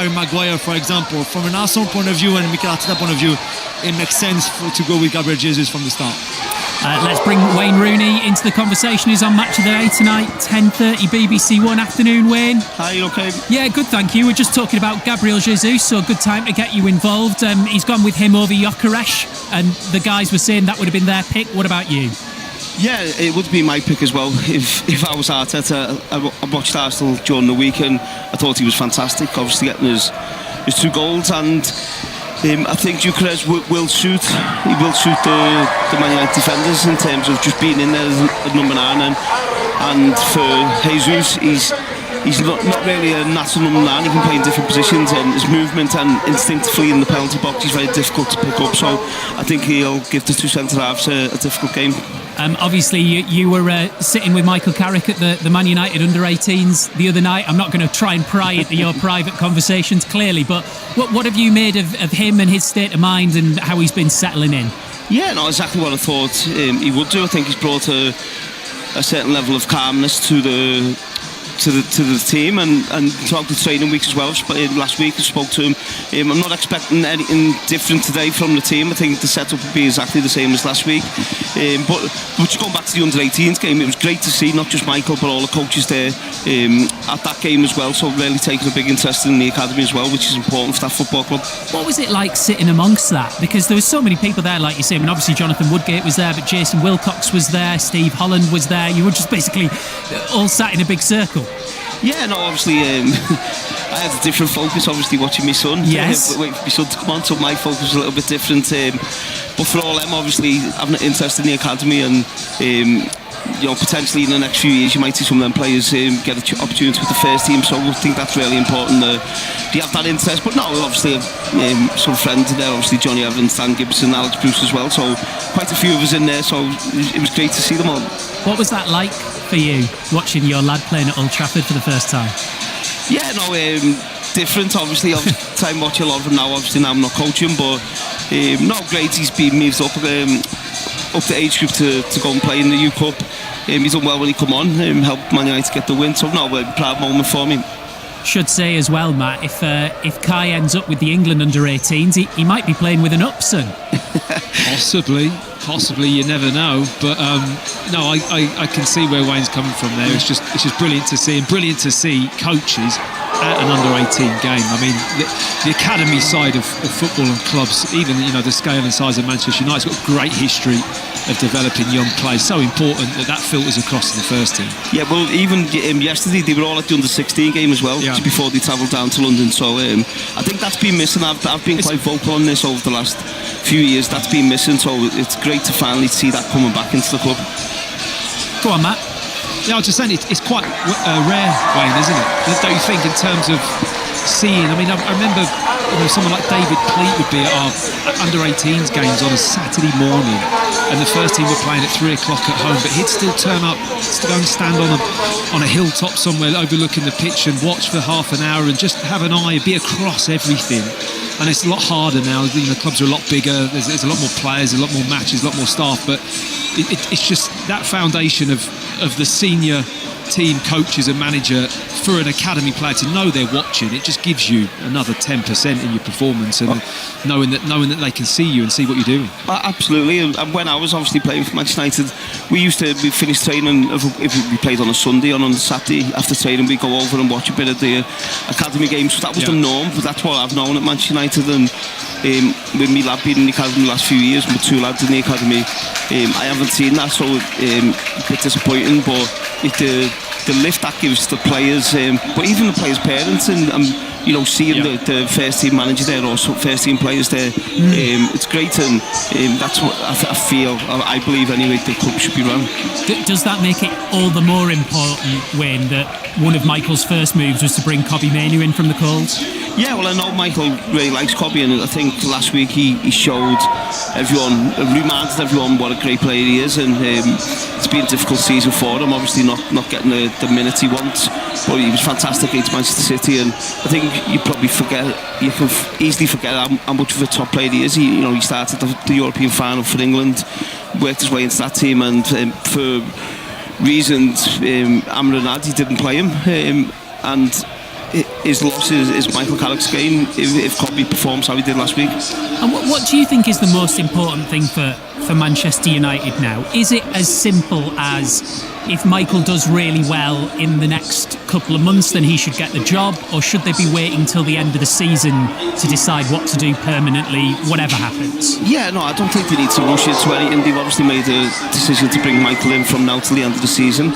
Harry Maguire, for example. From an Arsenal point of view and Mikel Arteta point of view, it makes sense to go with Gabriel Jesus from the start. Let's bring Wayne Rooney into the conversation. He's on Match of the Day tonight, 10:30 BBC One afternoon. Wayne, hi, you okay? Yeah, good, thank you. We're just talking about Gabriel Jesus, so good time to get you involved. He's gone with him over Gyökeres, and the guys were saying that would have been their pick. What about you? Yeah, it would be my pick as well. If I was Arteta, I watched Arsenal during the week and I thought he was fantastic. Obviously getting his 2 goals, and I think Gyökeres will suit the Man United defenders in terms of just being in there as number 9, and for Jesus, he's not really a natural number 9. He can play in different positions, and his movement and instinctively in the penalty box is very difficult to pick up. So I think he'll give the 2 centre-halves a difficult game. Obviously, you were sitting with Michael Carrick at the Man United under-18s the other night. I'm not going to try and pry into your private conversations, clearly, but what have you made of him and his state of mind and how he's been settling in? Yeah, no, exactly what I thought he would do. I think he's brought a certain level of calmness to the team and throughout the training weeks as well. Last week I spoke to him. I'm not expecting anything different today from the team. I think the setup will be exactly the same as last week. But just going back to the under-18s game, it was great to see not just Michael but all the coaches there at that game as well. So really taking a big interest in the academy as well, which is important for that football club. What was it like sitting amongst that? Because there were so many people there, like you say. I mean, obviously Jonathan Woodgate was there, but Jason Wilcox was there, Steve Holland was there. You were just basically all sat in a big circle. Yeah, no, obviously I had a different focus, obviously watching my son. Yes. Waiting for my son to come on, so my focus was a little bit different. But for all them, obviously having an interest in the academy and potentially in the next few years you might see some of them players get an opportunity with the first team, so I think that's really important. They have that interest, but no, obviously some friends there, obviously Johnny Evans, Dan Gibson, Alex Bruce as well, so quite a few of us in there, so it was great to see them all. What was that like for you, watching your lad playing at Old Trafford for the first time? Yeah, no, different, obviously. I've time watch a lot of him now, obviously now I'm not coaching, but no, great, he's been moved up the age group to go and play in the U Cup. He's done well when he come on, helped Man United get the win, so no, a proud moment for me. Should say as well, Matt, if Kai ends up with the England under-18s, he might be playing with an Upson. Possibly, you never know. But no, I can see where Wayne's coming from there. It's just brilliant to see, and brilliant to see coaches at an under-18 game. I mean, the academy side of football and clubs, even the scale and size of Manchester United's got a great history of developing young players. So important that filters across to the first team. Yeah, well, even yesterday they were all at the under-16 game as well, just before they travelled down to London. So I think that's been missing. I've been quite vocal on this over the last few years. That's been missing, so it's great to finally see that coming back into the club. Go on, Matt. Yeah, I was just saying it's quite rare, Wayne, isn't it? Don't you think, in terms of seeing? I mean, I remember someone like David Pleat would be at our under-18s games on a Saturday morning, and the first team were playing at 3 o'clock at home, but he'd still turn up to go and stand on a hilltop somewhere overlooking the pitch and watch for half an hour and just have an eye, be across everything. And it's a lot harder now. The clubs are a lot bigger. There's a lot more players, a lot more matches, a lot more staff. But it's just that foundation of the senior team coaches and manager for an academy player to know they're watching. It just gives you another 10% in your performance, and knowing that they can see you and see what you're doing. Absolutely. And when I was obviously playing for Manchester United, we finished training. If we played on a Sunday, on a Saturday after training, we go over and watch a bit of the academy games. So that was the norm. But that's what I've known at Manchester United. And with me lad being in the academy the last few years, with 2 lads in the academy, I haven't seen that, so a bit disappointing. But the lift that gives the players, but even the players' parents, and seeing the first team manager there, or first team players there, it's great, and that's what I believe anyway, the club should be run. Does that make it all the more important, Wayne, that one of Michael's first moves was to bring Kobbie Mainoo in from the Colts? Yeah, well, I know Michael really likes Kobbie, and I think last week he showed everyone, reminded everyone what a great player he is, and it's been a difficult season for him, obviously not getting the minutes he wants, but he was fantastic against Manchester City, and I think you can easily forget how much of a top player he is. He started the European final for England, worked his way into that team, and for reasons Amran Nadi didn't play him, and his loss is Michael Carrick's gain if Cobby performs how he did last week. And what do you think is the most important thing for Manchester United now? Is it as simple as if Michael does really well in the next couple of months, then he should get the job, or should they be waiting till the end of the season to decide what to do permanently, whatever happens? Yeah, no, I don't think they need to rush into anything. They've obviously made a decision to bring Michael in from now till the end of the season,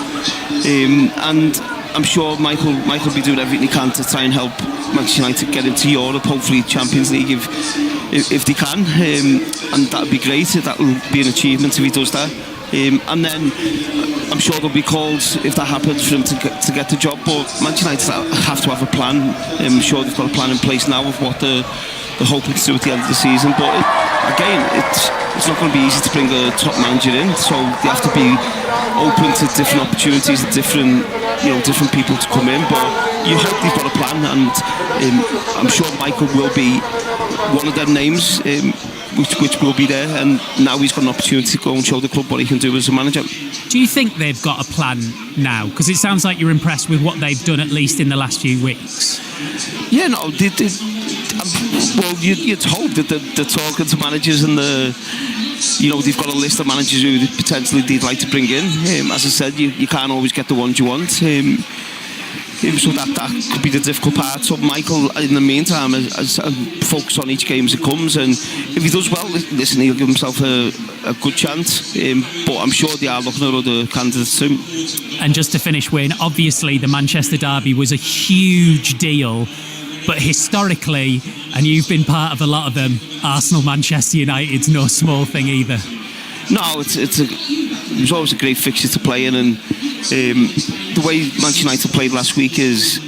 and I'm sure Michael will be doing everything he can to try and help Manchester United get into Europe, hopefully Champions League if they can, and that would be great. That will be an achievement if he does that. And then I'm sure there'll be calls if that happens for him to get the job, but Manchester United have to have a plan. I'm sure they've got a plan in place now of what they're hoping to do at the end of the season, but again, it's not going to be easy to bring a top manager in, so they have to be open to different opportunities and different people to come in, but you hope they've got a plan, and I'm sure Michael will be one of them names which will be there, and now he's got an opportunity to go and show the club what he can do as a manager. Do you think they've got a plan now? Because it sounds like you're impressed with what they've done, at least in the last few weeks. Yeah, no, well, you'd hope that they're talking to managers and they've got a list of managers who potentially they'd like to bring in. As I said, you can't always get the ones you want. So that could be the difficult part. So Michael, in the meantime, has focus on each game as it comes, and if he does well, listen, he'll give himself a good chance. But I'm sure they are looking at other candidates too. And just to finish, Wayne, obviously the Manchester derby was a huge deal, but historically, and you've been part of a lot of them, Arsenal-Manchester United's no small thing either. No, it was always a great fixture to play in, and the way Manchester United played last week is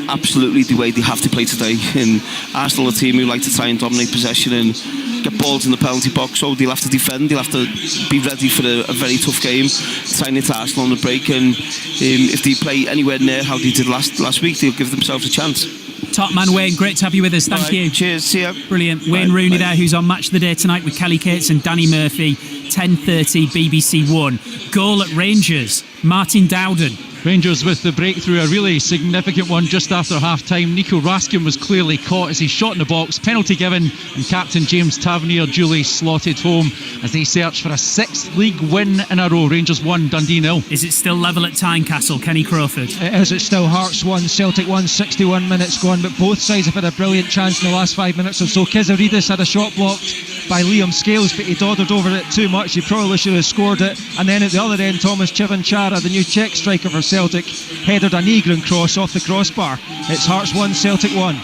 absolutely the way they have to play today. And Arsenal are a team who like to try and dominate possession and get balls in the penalty box, so they'll have to defend, they'll have to be ready for a very tough game, trying to hit Arsenal on the break, and if they play anywhere near how they did last week, they'll give themselves a chance. Top man Wayne, great to have you with us. Thank you. Cheers, see ya. Brilliant. Wayne Rooney there, who's on Match of the Day tonight with Kelly Cates and Danny Murphy, 10:30 BBC One. Goal at Rangers, Martin Dowden. Rangers with the breakthrough, a really significant one just after half-time. Nico Raskin was clearly caught as he shot in the box, penalty given, and captain James Tavernier duly slotted home as they search for a 6th league win in a row. Rangers 1, Dundee 0. Is it still level at Tynecastle, Kenny Crawford? It is. It's still Hearts 1, Celtic 1, 61 minutes gone, but both sides have had a brilliant chance in the last 5 minutes or so. Kizaridis had a shot blocked by Liam Scales, but he dawdled over it too much. He probably should have scored it. And then at the other end, Thomas Chivanchara, the new Czech striker for Celtic, headed an Egren cross off the crossbar. It's Hearts 1, Celtic 1.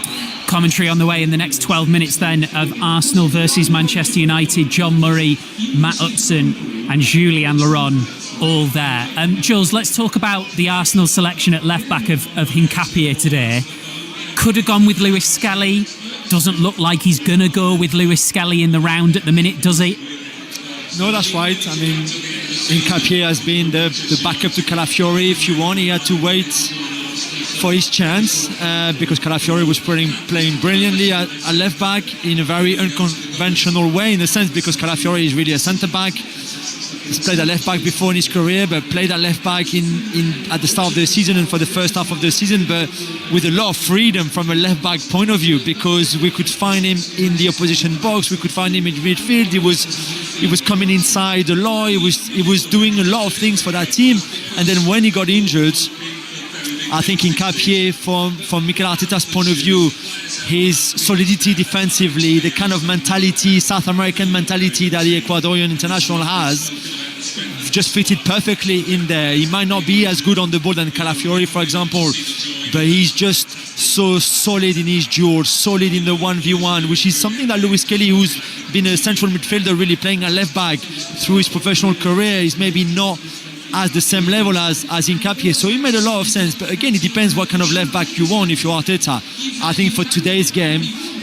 Commentary on the way in the next 12 minutes then of Arsenal versus Manchester United. John Murray, Matt Upson and Julian Laurent all there. Jules, let's talk about the Arsenal selection at left back of Hincapié today. Could have gone with Lewis Skelly. Doesn't look like he's going to go with Lewis Skelly in the round at the minute, does he? No, that's right. I mean, Hincapié has been the backup to Calafiori. If you want, he had to wait for his chance because Calafiori was playing brilliantly at left back in a very unconventional way, in a sense, because Calafiori is really a centre back. He's played at left back before in his career, but played at left back at the start of the season and for the first half of the season, but with a lot of freedom from a left back point of view, because we could find him in the opposition box, we could find him in midfield. He was coming inside a lot. He was doing a lot of things for that team. And then when he got injured, I think Hincapié, from Mikel Arteta's point of view, his solidity defensively, the kind of mentality, South American mentality that the Ecuadorian international has, just fitted perfectly in there. He might not be as good on the ball than Calafiori, for example, but he's just so solid in his duels, solid in the 1v1, which is something that Lewis Kelly, who's been a central midfielder, really playing at left back through his professional career, is maybe not at the same level as Hincapié. So it made a lot of sense. But again, it depends what kind of left back you want if you're Arteta. I think for today's game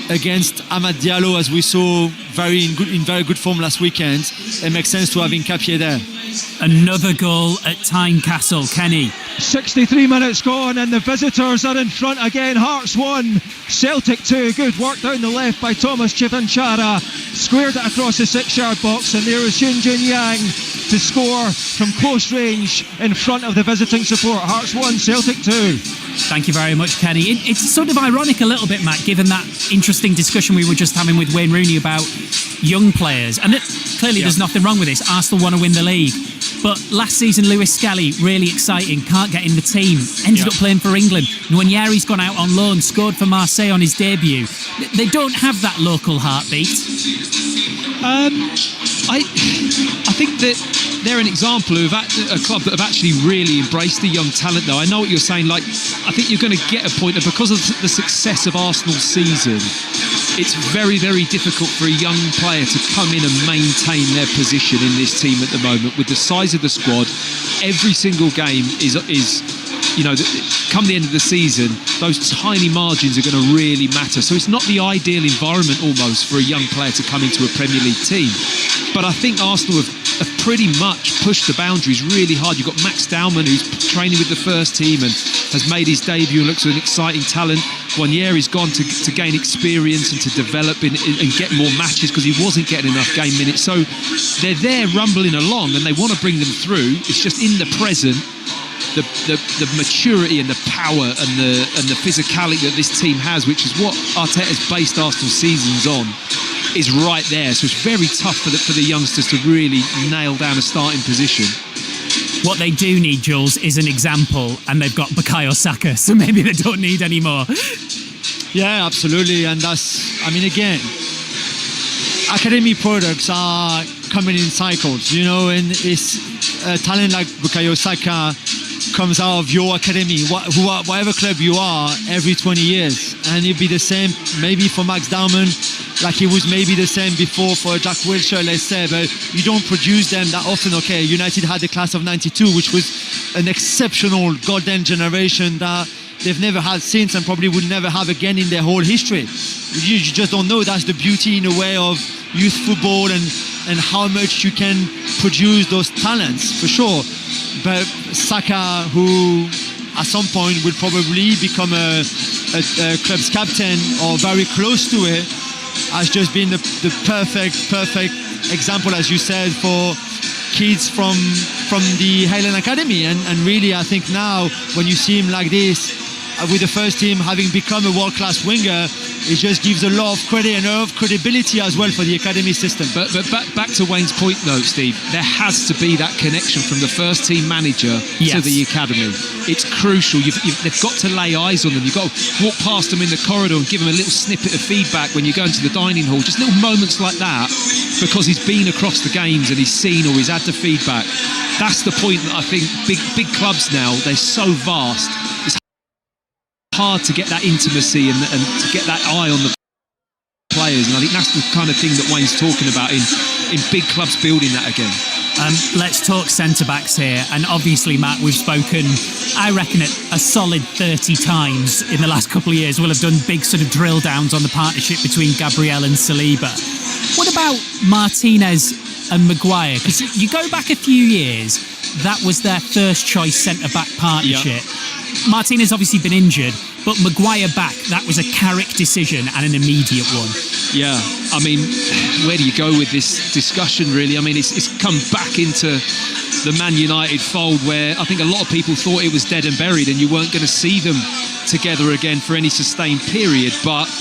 against Amad Diallo, as we saw in very good form last weekend, it makes sense to have Hincapié there. Another goal at Tynecastle, Kenny. 63 minutes gone and the visitors are in front again. Hearts 1, Celtic 2. Good work down the left by Thomas Chivanchara. Squared it across the 6-yard box, and there is Xinjun Yang to score from close range in front of the visiting support. Hearts 1, Celtic 2. Thank you very much, Kenny. It's sort of ironic a little bit, Matt, given that interesting discussion we were just having with Wayne Rooney about young players. And clearly there's nothing wrong with this. Arsenal want to win the league. But last season, Lewis Skelly, really exciting, can't get in the team, ended up playing for England. Nwaneri's gone out on loan, scored for Marseille on his debut. They don't have that local heartbeat. I think that they're an example of a club that have actually really embraced the young talent, though. I know what you're saying. Like, I think you're going to get a point that because of the success of Arsenal's season, it's very, very difficult for a young player to come in and maintain their position in this team at the moment. With the size of the squad, every single game is you know, come the end of the season, those tiny margins are going to really matter. So it's not the ideal environment almost for a young player to come into a Premier League team. But I think Arsenal have pretty much pushed the boundaries really hard. You've got Max Dowman, who's training with the first team and has made his debut and looks like an exciting talent. Nwaneri's gone to gain experience and to develop and get more matches because he wasn't getting enough game minutes. So they're there rumbling along and they want to bring them through. It's just in the present, the maturity and the power and the physicality that this team has, which is what Arteta's based Arsenal seasons on, is right there. So it's very tough for the youngsters to really nail down a starting position. What they do need, Jules, is an example, and they've got Bukayo Saka, so maybe they don't need any more. Yeah, absolutely. And that's, I mean, again, academy products are coming in cycles, you know, and it's a talent like Bukayo Saka comes out of your academy, whatever club you are, every 20 years. And it'd be the same maybe for Max Dowman, like it was maybe the same before for Jack Wilshere, let's say, but you don't produce them that often. Okay, United had the class of 92, which was an exceptional golden generation that they've never had since and probably would never have again in their whole history. You just don't know. That's the beauty in a way of youth football and how much you can produce those talents, for sure. But Saka, who at some point will probably become a club's captain or very close to it, has just been the perfect example, as you said, for kids from the Highland Academy. And really, I think now when you see him like this, with the first team having become a world-class winger, it just gives a lot of credit and a lot of credibility as well for the academy system. But back to Wayne's point though, Steve, there has to be that connection from the first team manager to the academy. It's crucial. They've got to lay eyes on them. You've got to walk past them in the corridor and give them a little snippet of feedback when you go into the dining hall. Just little moments like that, because he's been across the games and he's seen or he's had the feedback. That's the point that I think big clubs now, they're so vast. It's hard to get that intimacy and to get that eye on the players, and I think that's the kind of thing that Wayne's talking about in big clubs building that again. Let's talk centre-backs here, and obviously, Matt, we've spoken, I reckon, a solid 30 times in the last couple of years. We'll have done big sort of drill downs on the partnership between Gabriel and Saliba. What about Martinez and Maguire? Because you go back a few years, that was their first choice centre-back partnership. Martinez obviously been injured, but Maguire back, that was a Carrick decision and an immediate one. Yeah, I mean, where do you go with this discussion, really? I mean, it's come back into the Man United fold where I think a lot of people thought it was dead and buried and you weren't going to see them together again for any sustained period. But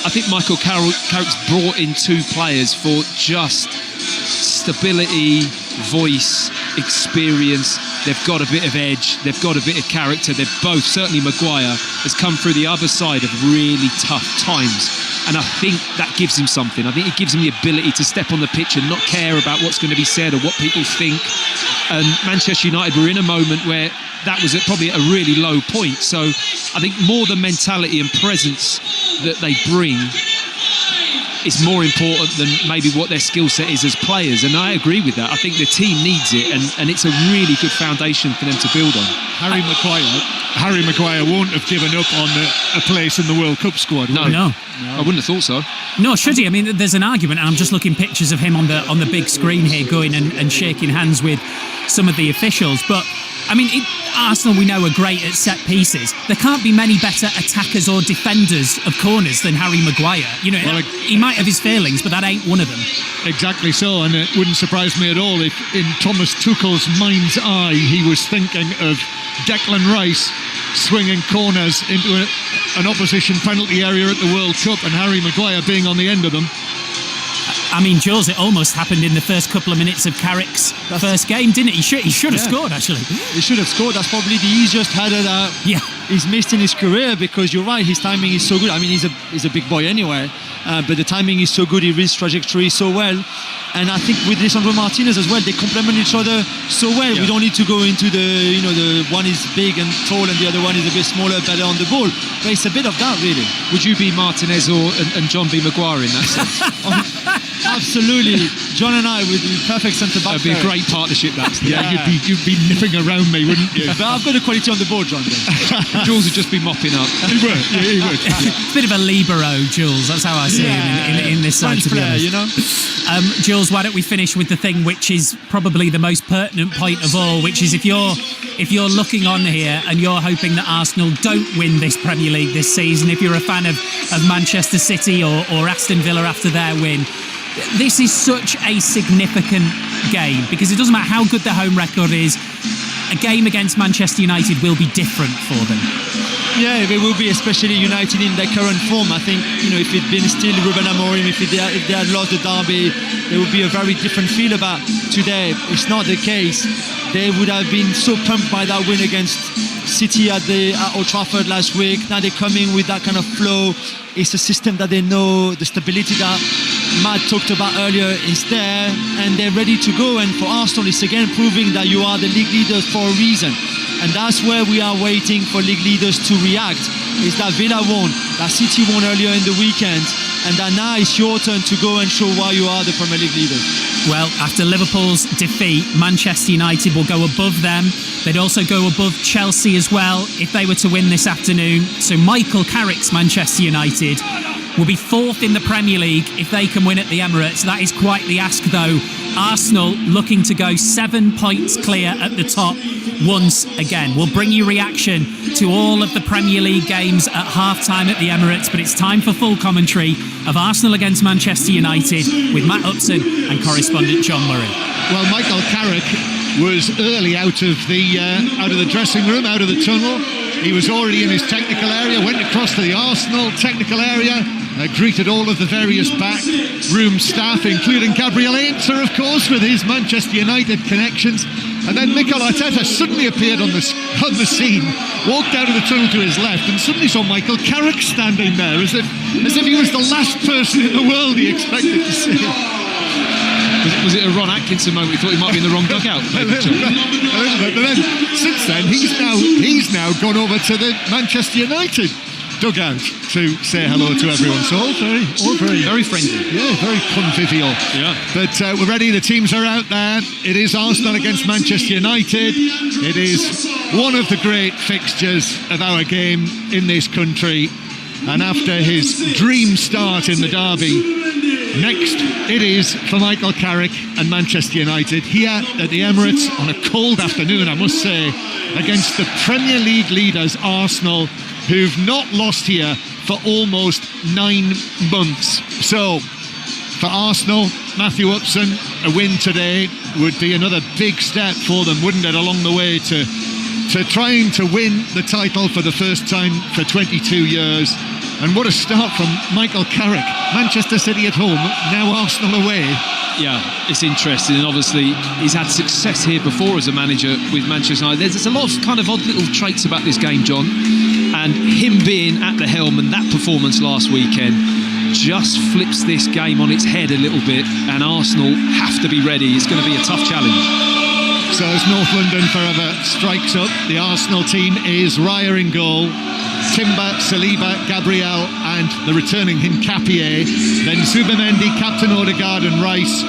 I think Michael Carrick's brought in two players for just stability, voice, experience. They've got a bit of edge, they've got a bit of character. They've both, certainly Maguire has come through the other side of really tough times, and I think that gives him something. I think it gives him the ability to step on the pitch and not care about what's going to be said or what people think. And Manchester United were in a moment where that was probably at a really low point. So I think more the mentality and presence that they bring is more important than maybe what their skill set is as players, and I agree with that. I think the team needs it, and it's a really good foundation for them to build on. Harry Maguire won't have given up on a place in the World Cup squad. No. I wouldn't have thought so. No, should he? I mean, there's an argument, and I'm just looking pictures of him on the big screen here, going and shaking hands with some of the officials. But I mean, Arsenal, we know, are great at set pieces. There can't be many better attackers or defenders of corners than Harry Maguire. You know, he might have his failings, but that ain't one of them. Exactly so, and it wouldn't surprise me at all if in Thomas Tuchel's mind's eye he was thinking of Declan Rice swinging corners into an opposition penalty area at the World Cup and Harry Maguire being on the end of them. I mean, Jules, it almost happened in the first couple of minutes of Carrick's first game, didn't it? He should have scored, actually. He should have scored. That's probably the easiest header that he's missed in his career, because you're right, his timing is so good. I mean, he's a big boy anyway, but the timing is so good. He reads trajectory so well. And I think with Lisandro Martinez as well, they complement each other so well. We don't need to go into the one is big and tall and the other one is a bit smaller, better on the ball. But it's a bit of that, really. Would you be Martinez and John B. Maguire in that sense? Absolutely. John and I would be perfect centre-back. That'd be a great partnership, that's You'd be nipping around me, wouldn't you? But I've got the quality on the ball, John. Jules would just be mopping up. He would, he would. Bit of a libero, Jules. That's how I see him in this side, French to be player, honest. you know? Jules, why don't we finish with the thing which is probably the most pertinent point of all, which is if you're looking on here and you're hoping that Arsenal don't win this Premier League this season, if you're a fan of Manchester City or Aston Villa after their win, this is such a significant game, because it doesn't matter how good the home record is, a game against Manchester United will be different for them. Yeah, they will be, especially United in their current form. I think, if it'd been still Ruben Amorim, if they had lost the derby, there would be a very different feel about today. It's not the case. They would have been so pumped by that win against City at Old Trafford last week. Now they're coming with that kind of flow. It's a system that they know, the stability that Matt talked about earlier is there, and they're ready to go. And for Arsenal, it's again proving that you are the league leaders for a reason. And that's where we are waiting for league leaders to react. Is that Villa won, that City won earlier in the weekend, and that now it's your turn to go and show why you are the Premier League leaders. Well, after Liverpool's defeat, Manchester United will go above them. They'd also go above Chelsea as well if they were to win this afternoon. So Michael Carrick's Manchester United will be fourth in the Premier League if they can win at the Emirates. That is quite the ask, though. Arsenal looking to go 7 points clear at the top once again. We'll bring you reaction to all of the Premier League games at half-time at the Emirates, but it's time for full commentary of Arsenal against Manchester United with Matt Upson and correspondent John Murray. Well, Michael Carrick was early out of the dressing room, out of the tunnel. He was already in his technical area, went across to the Arsenal technical area, greeted all of the various back room staff, including Gabriel Ainser, of course, with his Manchester United connections. And then Mikel Arteta suddenly appeared on the scene, walked out of the tunnel to his left, and suddenly saw Michael Carrick standing there, as if he was the last person in the world he expected to see. Was it a Ron Atkinson moment? We thought he might be in the wrong dugout. a little bit, but then since then he's now gone over to the Manchester United dugout to say hello to everyone. So all very friendly. Yeah, very convivial. Yeah. But we're ready. The teams are out there. It is Arsenal against Manchester United. It is one of the great fixtures of our game in this country. And after his dream start in the derby, next it is for Michael Carrick and Manchester United here at the Emirates on a cold afternoon, I must say, against the Premier League leaders Arsenal, who've not lost here for almost 9 months. So for Arsenal, Matthew Upson, a win today would be another big step for them, wouldn't it, along the way to trying to win the title for the first time for 22 years. And what a start from Michael Carrick. Manchester City at home, now Arsenal away. Yeah, it's interesting, and obviously he's had success here before as a manager with Manchester United. There's a lot of kind of odd little traits about this game, John, and him being at the helm and that performance last weekend just flips this game on its head a little bit, and Arsenal have to be ready. It's going to be a tough challenge. So as North London forever strikes up, the Arsenal team is Raya in goal, Timber, Saliba, Gabriel and the returning Hincapié, then Zubimendi, Captain Odegaard and Rice,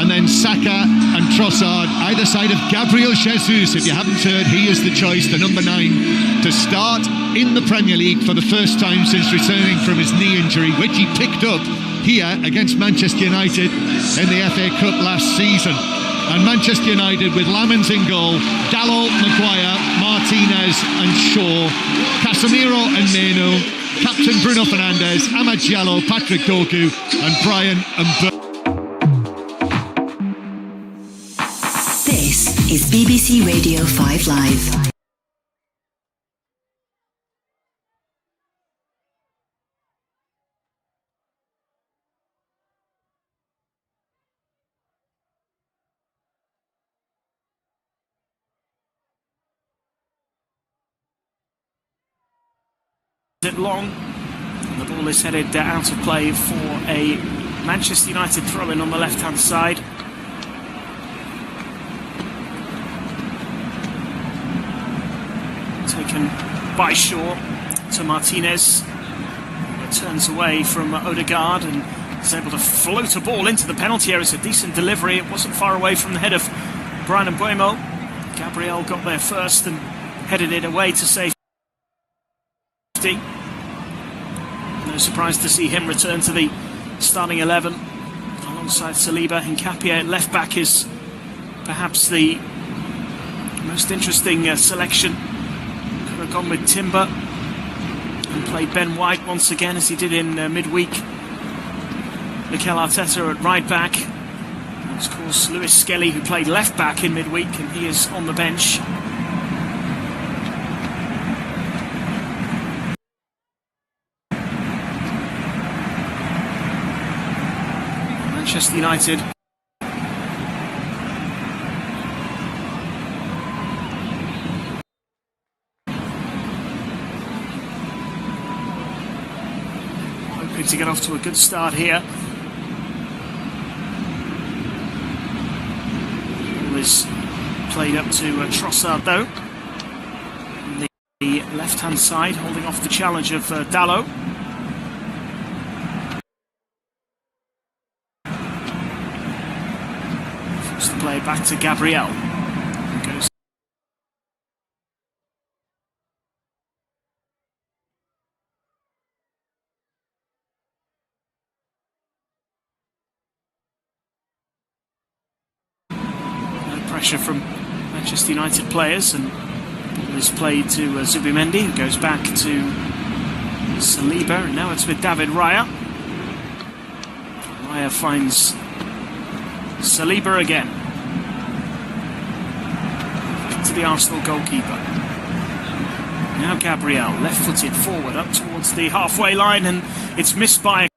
and then Saka and Trossard, either side of Gabriel Jesus. If you haven't heard, he is the choice, the number 9, to start in the Premier League for the first time since returning from his knee injury, which he picked up here against Manchester United in the FA Cup last season. And Manchester United with Lamons in goal, Dalot, Maguire, Martinez and Shaw, Casemiro and Meno, captain Bruno Fernandes, Amad Diallo, Patrick Dorgu and Brian Mbeumo. This is BBC Radio 5 Live. It long, and the ball is headed out of play for a Manchester United throw-in on the left-hand side. Taken by Shaw to Martinez, turns away from Odegaard and is able to float a ball into the penalty area. It's a decent delivery. It wasn't far away from the head of Brian Mbeumo. Gabriel got there first and headed it away to safety. No surprise to see him return to the starting 11 alongside Saliba. Hincapié at left back is perhaps the most interesting selection. Could have gone with Timber and played Ben White once again as he did in midweek. Mikel Arteta at right back. And of course Lewis Skelly, who played left back in midweek, and he is on the bench. Manchester United hoping to get off to a good start here. Ball is played up to Trossard though on the left hand side, holding off the challenge of Dalot. Play back to Gabriel. Goes no pressure from Manchester United players, and ball is played to Zubimendi, who goes back to Saliba, and now it's with David Raya. Raya finds Saliba again. To the Arsenal goalkeeper. Now Gabriel, left-footed forward up towards the halfway line, and it's missed by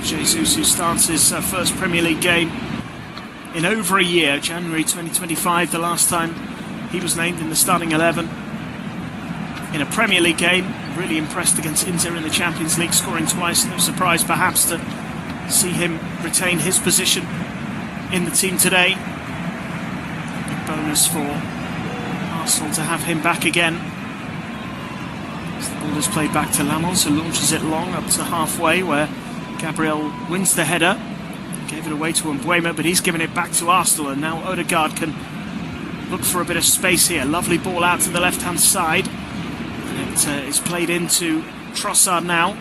Jesus, who starts his first Premier League game in over a year, January 2025, the last time he was named in the starting 11 in a Premier League game. Really impressed against Inter in the Champions League, scoring twice. No surprise perhaps to see him retain his position in the team today. Big bonus for Arsenal to have him back again. As the ball is played back to Lamons, who launches it long up to halfway, where Gabriel wins the header. Gave it away to Mbeumo, but he's given it back to Arsenal, and now Odegaard can look for a bit of space here. Lovely ball out to the left-hand side, and it is played into Trossard now.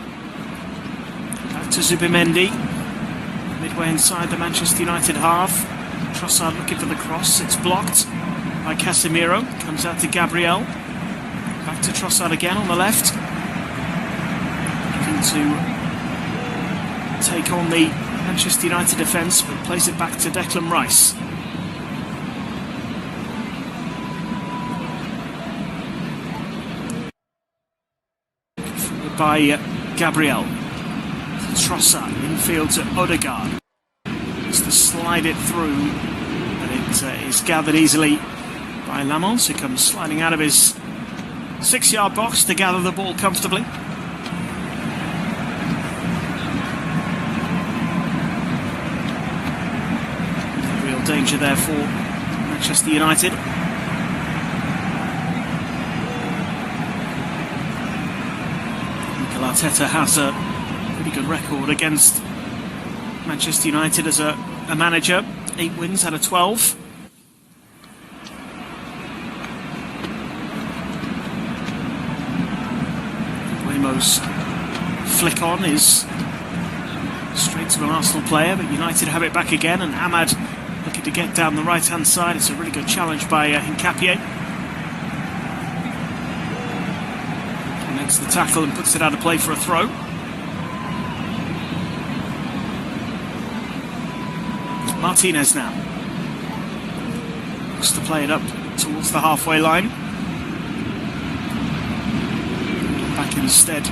Back to Zubimendi, midway inside the Manchester United half. Trossard looking for the cross, it's blocked by Casemiro. Comes out to Gabriel. Back to Trossard again on the left. Looking to take on the Manchester United defence, but plays it back to Declan Rice. Forward by Gabriel. Trossard, infield to Odegaard. Just to slide it through, but it is gathered easily by Lamons, who comes sliding out of his 6-yard box to gather the ball comfortably. Danger there for Manchester United. Mikel Arteta has a pretty good record against Manchester United as a manager. 8 wins out of 12. Buemo's flick on is straight to an Arsenal player, but United have it back again, and Ahmad looking to get down the right-hand side. It's a really good challenge by Hincapié. Makes the tackle and puts it out of play for a throw. Martinez now looks to play it up towards the halfway line. Back instead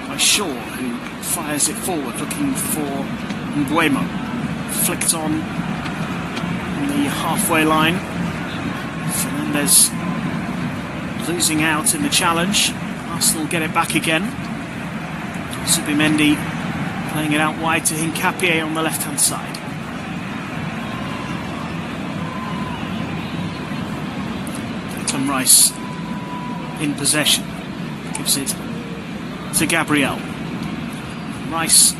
by Shaw, who fires it forward looking for Mbeumo. Flicked on the halfway line. Fernandez losing out in the challenge. Arsenal get it back again. Zubimendi playing it out wide to Hincapié on the left-hand side. Declan Rice in possession. Gives it to Gabriel. Rice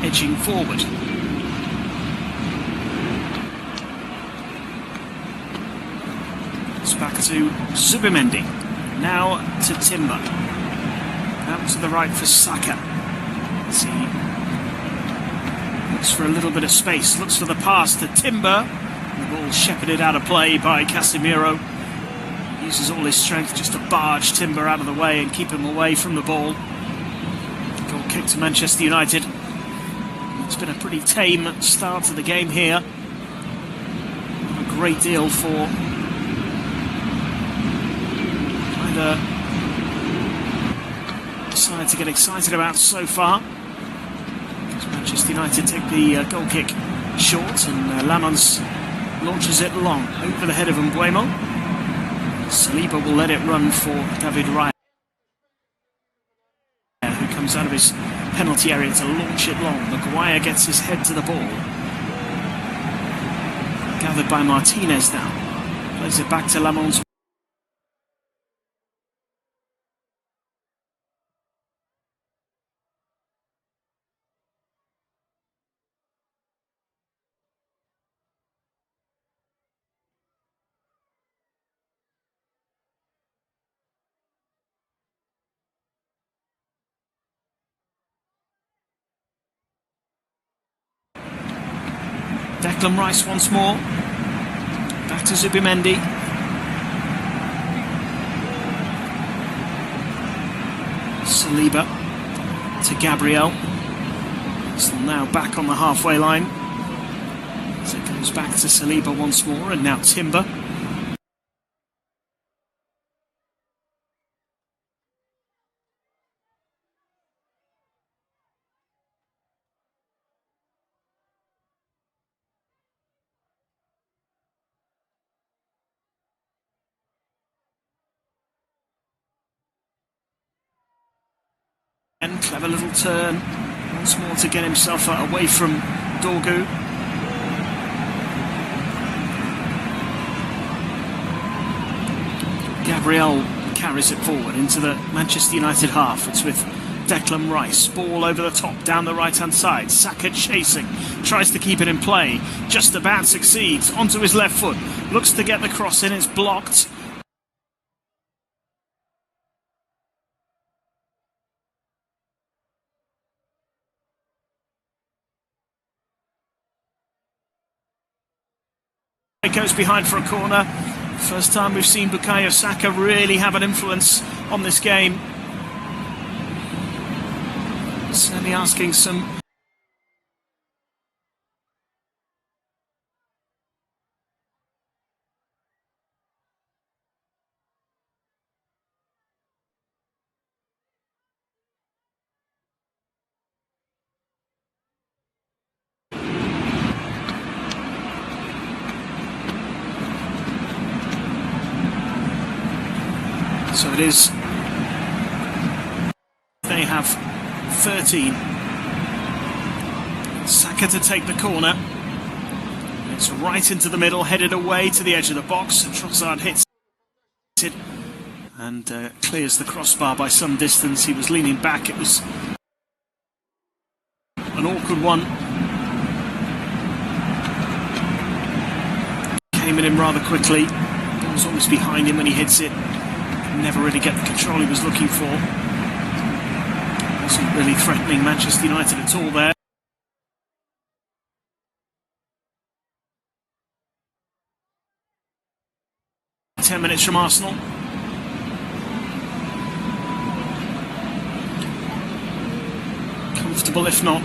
edging forward. It's back to Zubimendi. Now to Timber. Out to the right for Saka. As he looks for a little bit of space, looks for the pass to Timber. The ball shepherded out of play by Casemiro. Uses all his strength just to barge Timber out of the way and keep him away from the ball. Goal kick to Manchester United. It's been a pretty tame start to the game here. Not a great deal for either side to get excited about so far. Manchester United take the goal kick short, and Lamons launches it long over the head of Mbeumo. Saliba will let it run for David Raya, who comes out of his penalty area to launch it long. Maguire gets his head to the ball. Gathered by Martinez now. Plays it back to Lamons. Declan Rice once more. Back to Zubimendi. Saliba to Gabriel. Still now back on the halfway line. So it goes back to Saliba once more, and now Timber. And clever little turn once more to get himself away from Dorgu. Gabriel carries it forward into the Manchester United half. It's with Declan Rice. Ball over the top, down the right-hand side. Saka chasing, tries to keep it in play. Just about succeeds. Onto his left foot. Looks to get the cross in. It's blocked. It goes behind for a corner. First time we've seen Bukayo Saka really have an influence on this game. Certainly asking some... So it is. They have 13. Saka to take the corner. It's right into the middle, headed away to the edge of the box, and Trossard hits it and clears the crossbar by some distance. He was leaning back. It was an awkward one. Came at him rather quickly. It was almost behind him when he hits it. Never really get the control he was looking for. Wasn't really threatening Manchester United at all there. Ten minutes from Arsenal. Comfortable, if not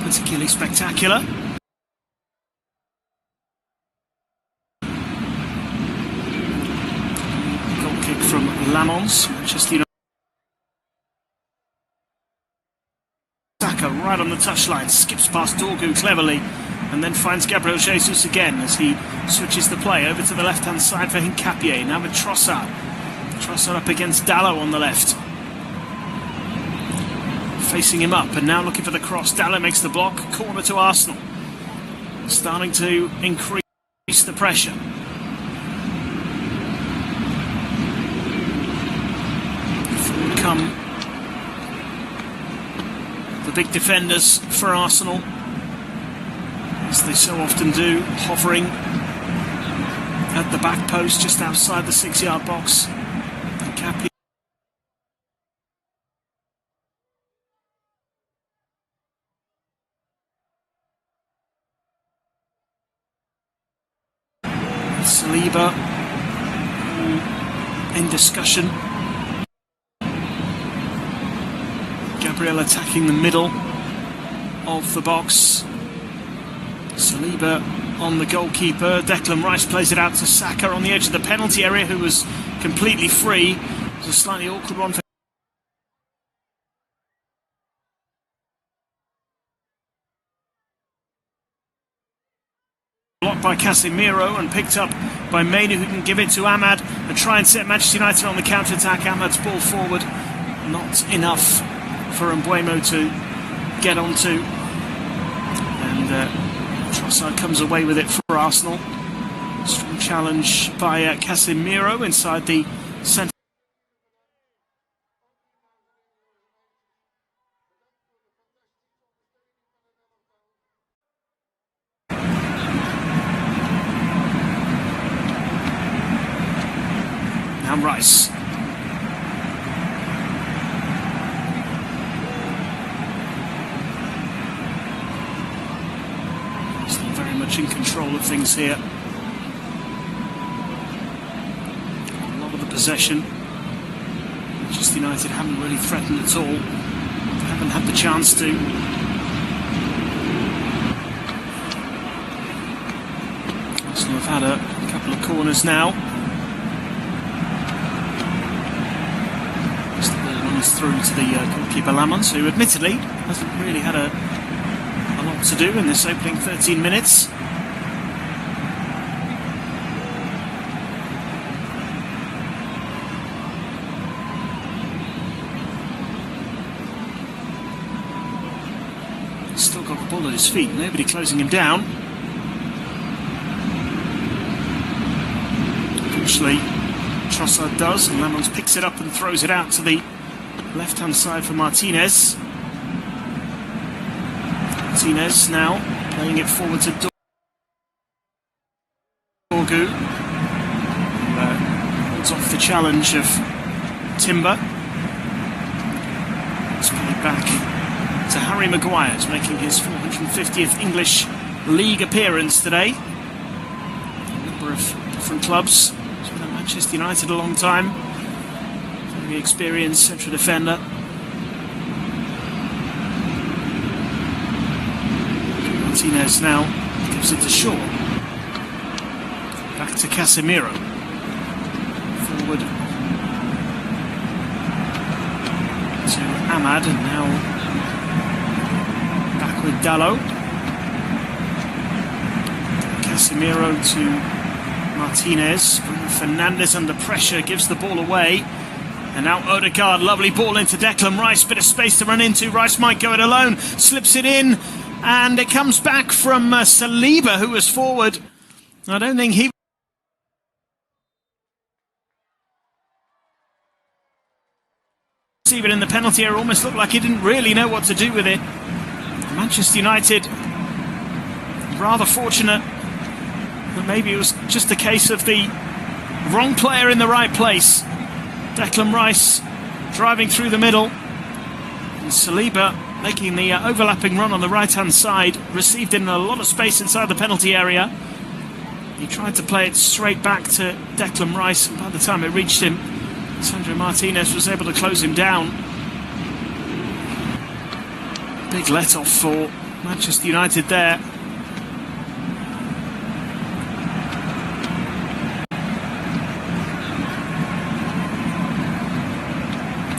particularly spectacular. Goal kick from Lamons, Manchester United. Saka right on the touchline, skips past Dorgu cleverly, and then finds Gabriel Jesus again as he switches the play over to the left-hand side for Hincapié. Now with Trossard. Trossard up against Dalot on the left. Facing him up and now looking for the cross. Dalot makes the block. Corner to Arsenal. Starting to increase the pressure. Forward come the big defenders for Arsenal, as they so often do, hovering at the back post just outside the 6-yard box. Hincapié. Saliba in discussion. Gabriel attacking the middle of the box. Saliba on the goalkeeper. Declan Rice plays it out to Saka on the edge of the penalty area, who was completely free. It was a slightly awkward one for blocked by Casemiro and picked up by Mainu, who can give it to Ahmad and try and set Manchester United on the counter-attack. Ahmad's ball forward, not enough for Mbeumo to get onto, and Trossard comes away with it for Arsenal. Strong challenge by Casemiro inside the centre. Now Rice. Still very much in control of things here. A lot of the possession. Manchester United haven't really threatened at all. Haven't had the chance to. Arsenal have had a couple of corners now. Through to the goalkeeper Lamons, who admittedly hasn't really had a lot to do in this opening 13 minutes. He's still got the ball at his feet, nobody closing him down. Eventually Trossard does, and Lamons picks it up and throws it out to the left-hand side for Martinez. Martinez now playing it forward to Dorgu, who holds off the challenge of Timber. Let's put it back to Harry Maguire, who's making his 450th English League appearance today. A number of different clubs. He's been at Manchester United a long time. Experienced central defender. Martinez now gives it to Shaw. Back to Casemiro. Forward to Ahmad, and now back with Dalot. Casemiro to Martinez. Bruno Fernandes under pressure, gives the ball away. And now Odegaard, lovely ball into Declan Rice, bit of space to run into. Rice might go it alone, slips it in, and it comes back from Saliba, who was forward. I don't think he even in the penalty area, almost looked like he didn't really know what to do with it. Manchester United rather fortunate that maybe it was just a case of the wrong player in the right place. Declan Rice driving through the middle, and Saliba making the overlapping run on the right-hand side, received in a lot of space inside the penalty area. He tried to play it straight back to Declan Rice, and by the time it reached him, Sandro Martinez was able to close him down. Big let-off for Manchester United there.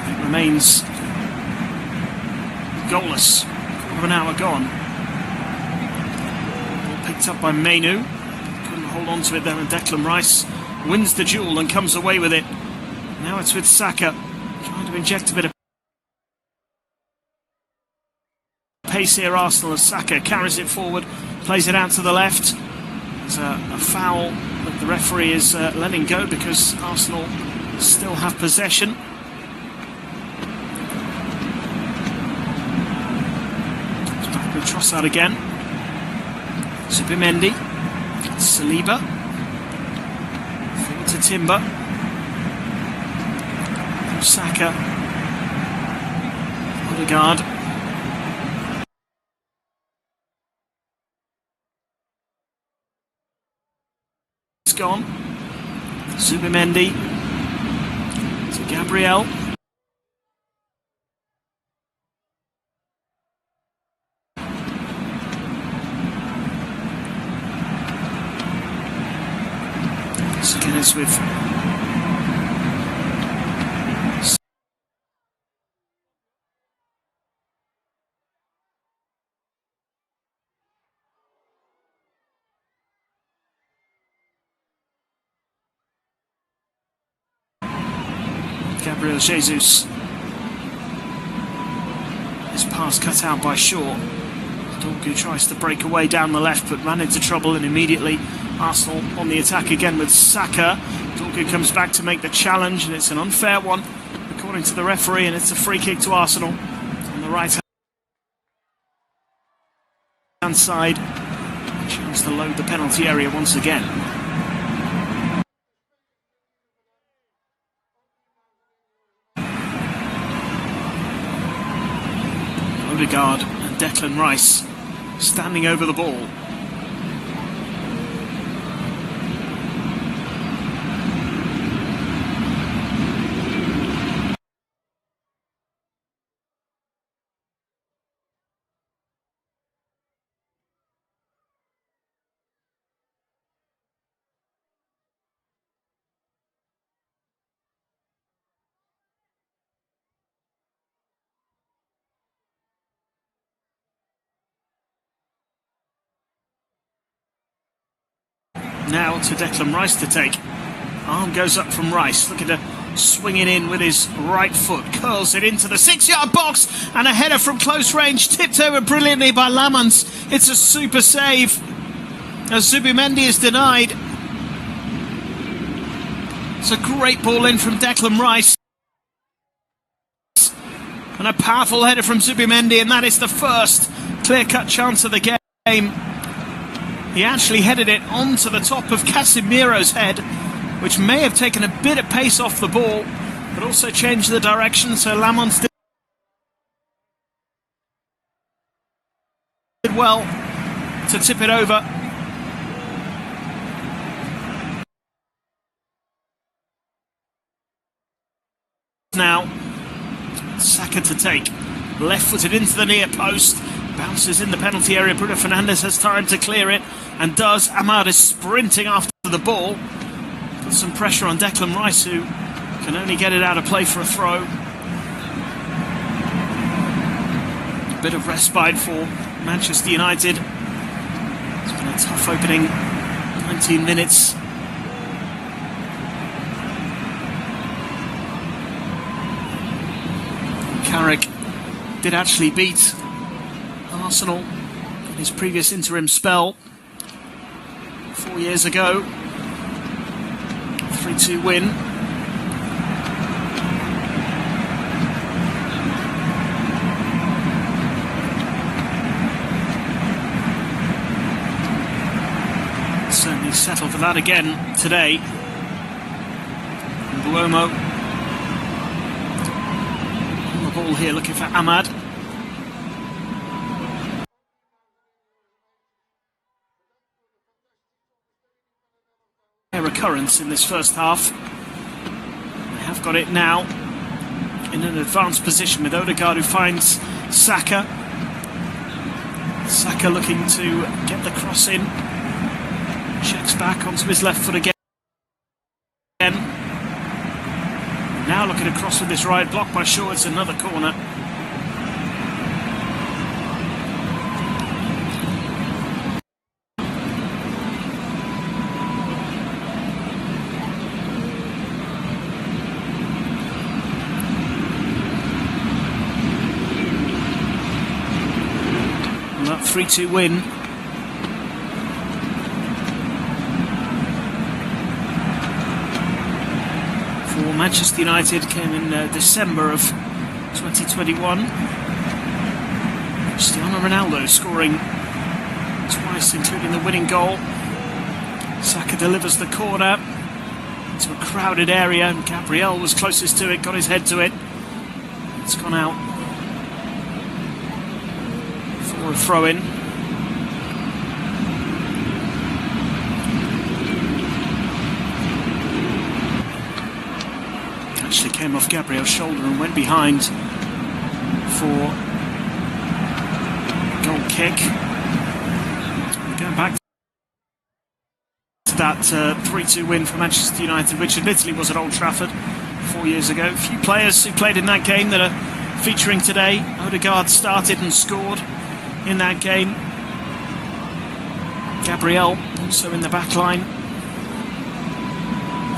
It remains goalless. Quarter of an hour gone. Ball picked up by Mainu. Couldn't hold on to it there, and Declan Rice wins the duel and comes away with it. Now it's with Saka, trying to inject a bit of pace here, Arsenal, as Saka carries it forward, plays it out to the left. There's a foul that the referee is letting go because Arsenal still have possession. It's back with Trossard again. Zubimendi, Saliba, forward to Timber. Saka, Odegaard. It's gone. Zubimendi to Gabriel. This again is with Gabriel Jesus. His pass cut out by Shaw. Dorgu tries to break away down the left but ran into trouble, and immediately Arsenal on the attack again with Saka. Dorgu comes back to make the challenge, and it's an unfair one according to the referee, and it's a free kick to Arsenal on the right hand side. Chance to load the penalty area once again. Odegaard and Declan Rice standing over the ball. Now to Declan Rice to take. Arm goes up from Rice, looking to swing it in with his right foot. Curls it into the 6-yard box, and a header from close range, tipped over brilliantly by Lamans. It's a super save as Zubimendi is denied. It's a great ball in from Declan Rice, and a powerful header from Zubimendi, and that is the first clear-cut chance of the game. He actually headed it onto the top of Casemiro's head, which may have taken a bit of pace off the ball, but also changed the direction, so Lamont did well to tip it over. Now, Saka to take. Left-footed into the near post. Bounces in the penalty area. Bruno Fernandes has time to clear it, and does. Amad is sprinting after the ball. Puts some pressure on Declan Rice, who can only get it out of play for a throw. A bit of respite for Manchester United. It's been a tough opening 19 minutes. Carrick did actually beat Arsenal in his previous interim spell 4 years ago. 3-2 win. He settled for that again today. And Buomo on the ball here, looking for Ahmad. A recurrence in this first half. They have got it now in an advanced position with Odegaard, who finds Saka. Saka looking to get the cross in. Checks back onto his left foot again. Now looking across with his right, blocked by Shaw. It's another corner. And that 3-2 win. Manchester United came in December of 2021. Cristiano Ronaldo scoring twice, including the winning goal. Saka delivers the corner into a crowded area, and Gabriel was closest to it, got his head to it. It's gone out for a throw-in. Actually came off Gabriel's shoulder and went behind for a goal kick. Going back to that 3-2 win for Manchester United, which admittedly was at Old Trafford 4 years ago. A few players who played in that game that are featuring today. Odegaard started and scored in that game. Gabriel also in the back line.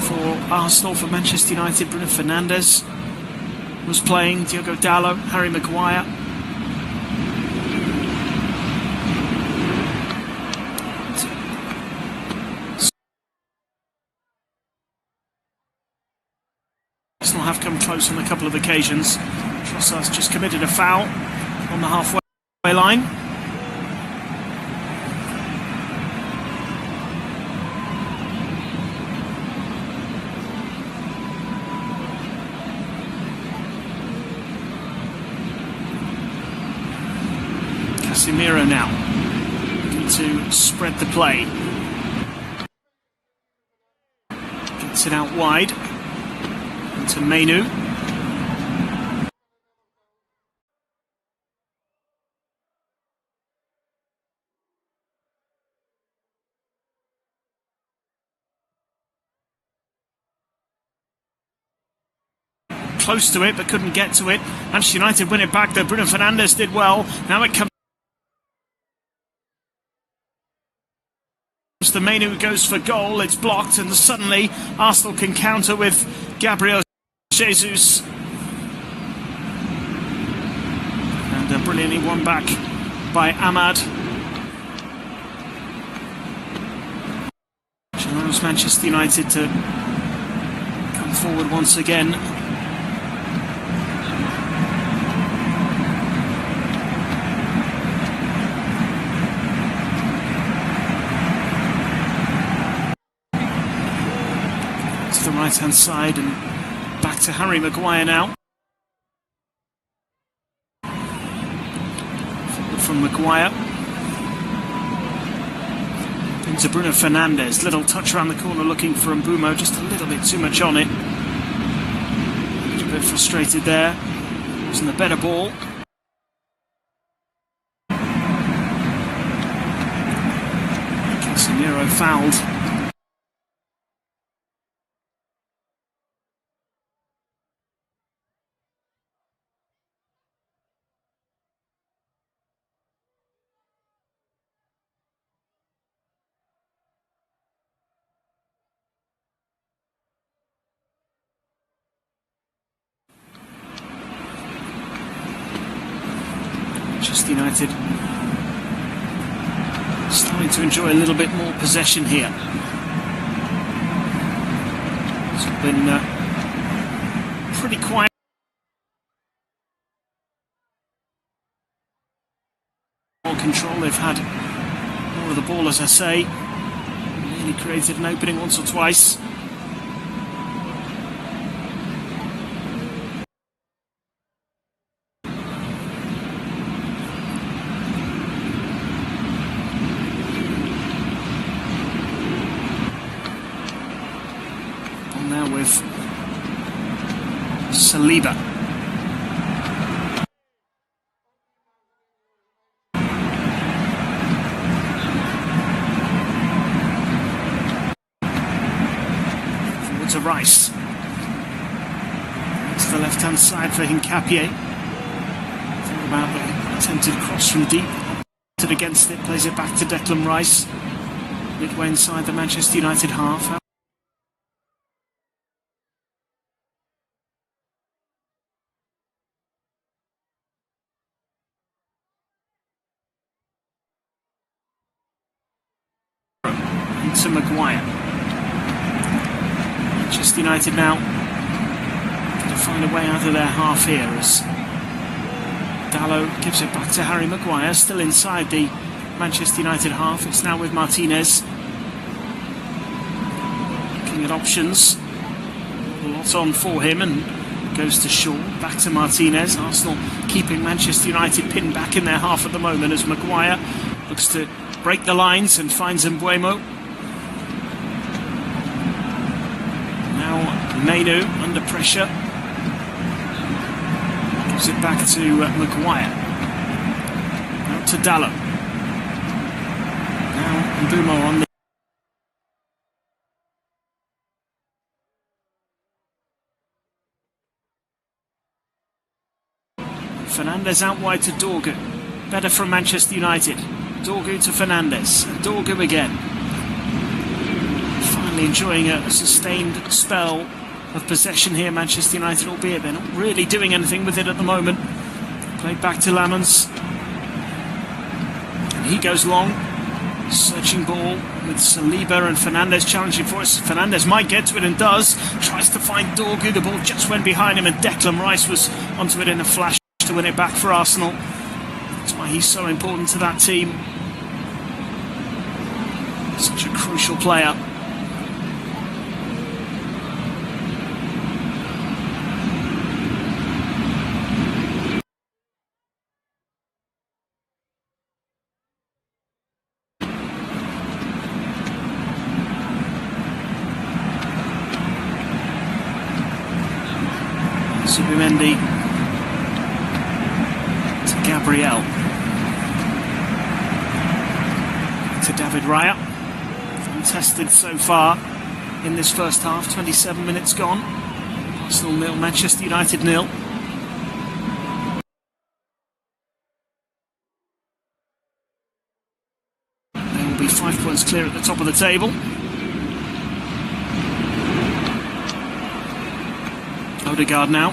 For Arsenal, for Manchester United, Bruno Fernandes was playing, Diogo Dalot, Harry Maguire. Arsenal have come close on a couple of occasions. Trossard's just committed a foul on the halfway line. Casemiro now looking to spread the play. Gets it out wide into Mainoo. Close to it but couldn't get to it. Manchester United win it back though. Bruno Fernandes did well. Now it comes. The Mainoo goes for goal, it's blocked, and suddenly Arsenal can counter with Gabriel Jesus. And brilliantly won back by Ahmad. Which allows Manchester United to come forward once again. The right hand side and back to Harry Maguire now. Forward from Maguire into Bruno Fernandes. Little touch around the corner looking for Mbeumo, just a little bit too much on it. A little bit frustrated there. Wasn't the better ball. Casemiro fouled. Manchester United starting to enjoy a little bit more possession here. It's been pretty quiet. More control, they've had more of the ball, as I say. Nearly created an opening once or twice. On now with Saliba. To Rice. To the left-hand side for Hincapié. Think about the attempted cross from deep. Opted against it, plays it back to Declan Rice. Midway inside the Manchester United half. Into Maguire. Manchester United now going to find a way out of their half here as Dalot gives it back to Harry Maguire, still inside the Manchester United half. It's now with Martinez. Looking at options. A lot on for him and goes to Shaw. Back to Martinez. Arsenal keeping Manchester United pinned back in their half at the moment as Maguire looks to break the lines and finds Mbeumo. Mainu under pressure. Gives it back to Maguire. Out to Dalot. Now Mbeumo on the... Fernandes out wide to Dorgu. Better from Manchester United. Dorgu to Fernandes. And Dorgu again. Finally enjoying a sustained spell of possession here, Manchester United, albeit they're not really doing anything with it at the moment. Played back to Lamons. And he goes long. Searching ball with Saliba and Fernandes challenging for it. Fernandes might get to it and does. Tries to find Dorgu. The ball just went behind him and Declan Rice was onto it in a flash to win it back for Arsenal. That's why he's so important to that team. Such a crucial player. Zubimendi to Gabriel to David Raya. Untested so far in this first half. 27 minutes gone. Arsenal 0, Manchester United 0. They will be 5 points clear at the top of the table. Odegaard now.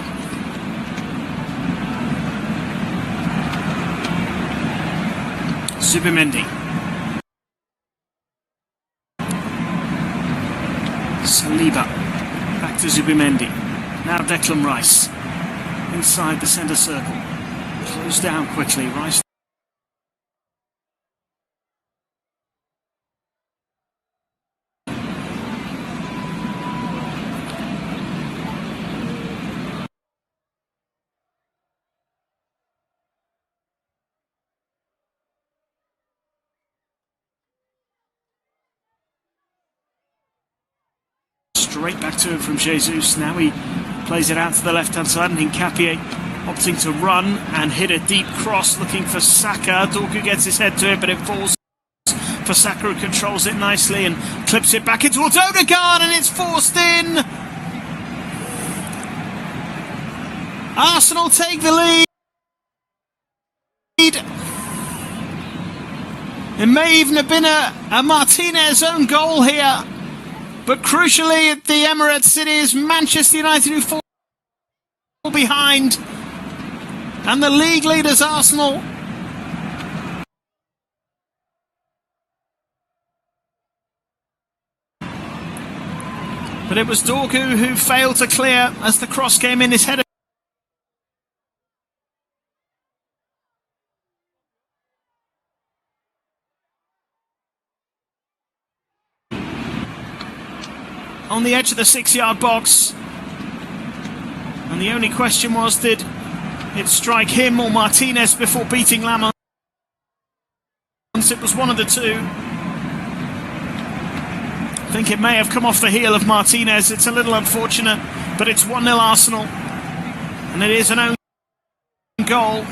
Zubimendi. Saliba. Back to Zubimendi. Now Declan Rice. Inside the centre circle. Closed down quickly. Rice. Straight back to him from Jesus. Now he plays it out to the left-hand side, and Hincapié opting to run and hit a deep cross looking for Saka. Dorgu gets his head to it, but it falls for Saka, who controls it nicely and clips it back in towards Odegaard, and it's forced in. Arsenal take the lead. It may even have been a Martinez own goal here. But crucially at the Emirates, it is Manchester United who fall behind. And the league leaders, Arsenal. But it was Dorgu who failed to clear as the cross came in his header. on the edge of the 6-yard box. And the only question was, did it strike him or Martinez before beating Lamont? It was one of the two. I think it may have come off the heel of Martinez. It's a little unfortunate, but it's 1-0 Arsenal. And it is an own goal.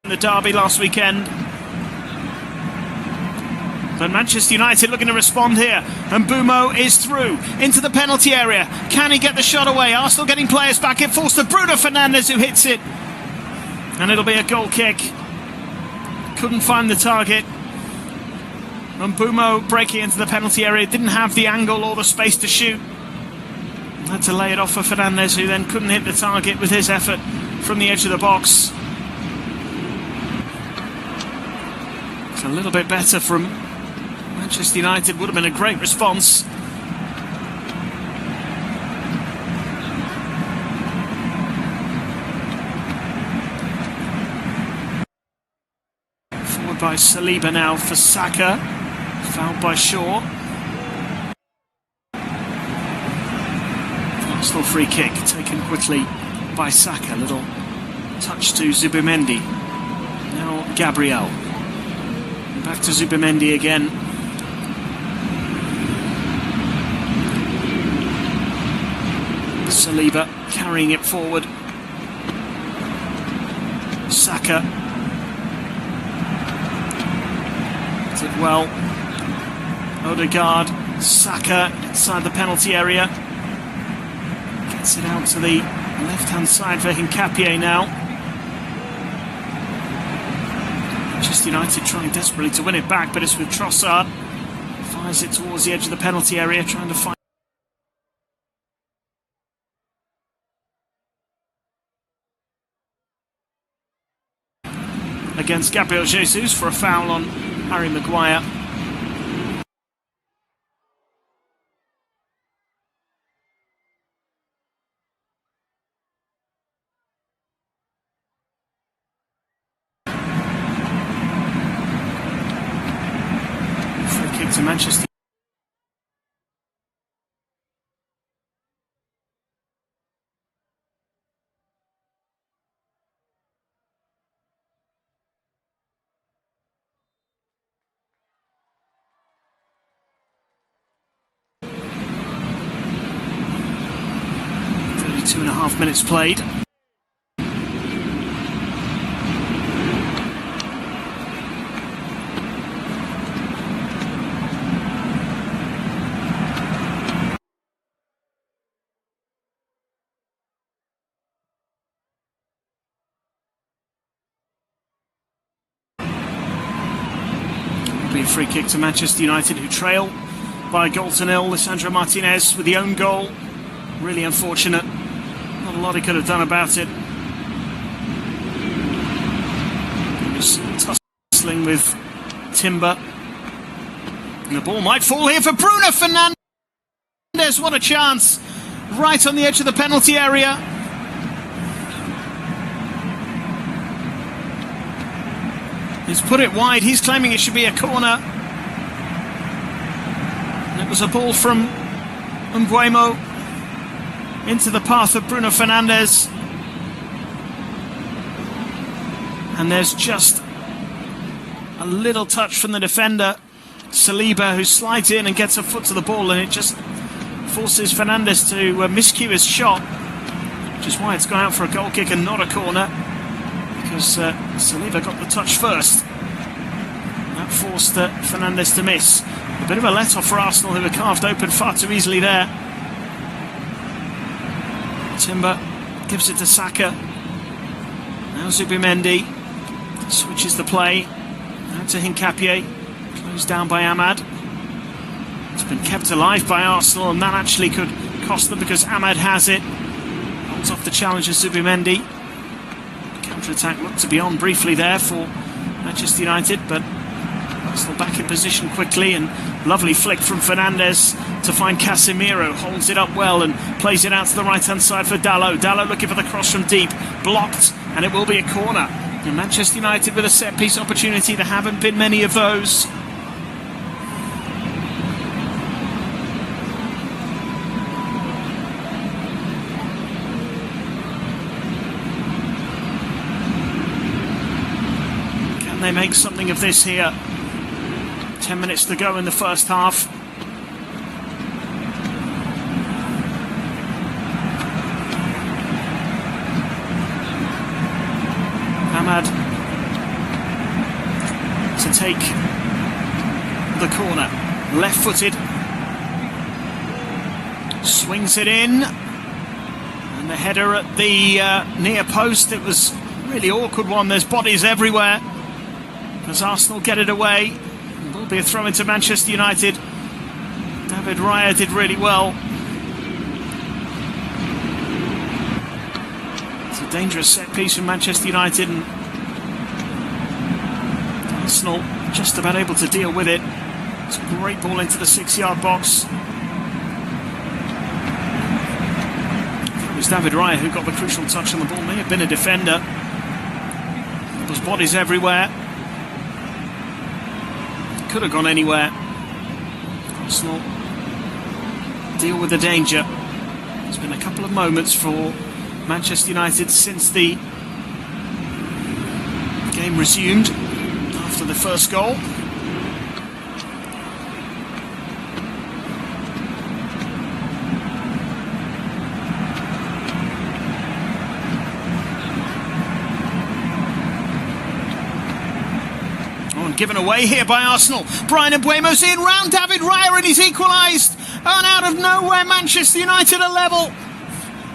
The derby last weekend, but Manchester United looking to respond here, and Mbeumo is through into the penalty area. Can he get the shot away? Arsenal getting players back. It falls to Bruno Fernandes, who hits it, and it'll be a goal kick. Couldn't find the target. Mbeumo breaking into the penalty area, didn't have the angle or the space to shoot. Had to lay it off for Fernandes, who then couldn't hit the target with his effort from the edge of the box. A little bit better from Manchester United, would have been a great response. Forward by Saliba now for Saka, fouled by Shaw. Arsenal free kick taken quickly by Saka, little touch to Zubimendi. Now Gabriel. Back to Zubimendi again. Saliba carrying it forward. Saka did well. Odegaard, Saka inside the penalty area. Gets it out to the left-hand side for Hincapié now. Manchester United trying desperately to win it back, but it's with Trossard. Fires it towards the edge of the penalty area, trying to find against Gabriel Jesus for a foul on Harry Maguire. To Manchester. Two and a half minutes played. Free kick to Manchester United, who trail by a goal to nil. Lisandro Martinez with the own goal. Really unfortunate. Not a lot he could have done about it. He was tussling with Timber. And the ball might fall here for Bruno Fernandes. What a chance. Right on the edge of the penalty area. He's put it wide. He's claiming it should be a corner. And it was a ball from Mbeumo into the path of Bruno Fernandes. And there's just a little touch from the defender, Saliba, who slides in and gets a foot to the ball, and it just forces Fernandes to miscue his shot, which is why it's gone out for a goal kick and not a corner. Because Saliba got the touch first. That forced Fernandes to miss. A bit of a let-off for Arsenal, who were carved open far too easily there. Timber gives it to Saka. Now Zubimendi switches the play. Now to Hincapié. Closed down by Ahmad. It's been kept alive by Arsenal, and that actually could cost them because Ahmad has it. Holds off the challenger Zubimendi. Counter-attack looked to be on briefly there for Manchester United, but Arsenal back in position quickly, and lovely flick from Fernandes to find Casemiro, holds it up well and plays it out to the right hand side for Dalot. Dalot looking for the cross from deep, blocked, and it will be a corner. And Manchester United with a set piece opportunity. There haven't been many of those. Can they make something of this here? 10 minutes to go in the first half. Ahmad to take the corner, left-footed, swings it in, and the header at the near post. It was a really awkward one. There's bodies everywhere as Arsenal get it away. It will be a throw into Manchester United. David Raya did really well. Dangerous set piece from Manchester United, and Arsenal just about able to deal with it. It's a great ball into the 6-yard box. It was David Raya who got the crucial touch on the ball. May have been a defender. There's bodies everywhere. Could have gone anywhere. Arsenal deal with the danger. There's been a couple of moments for Manchester United since the game resumed after the first goal. Oh, and given away here by Arsenal. Bryan Mbeumo's in round David Raya, and he's equalised. And out of nowhere, Manchester United are level.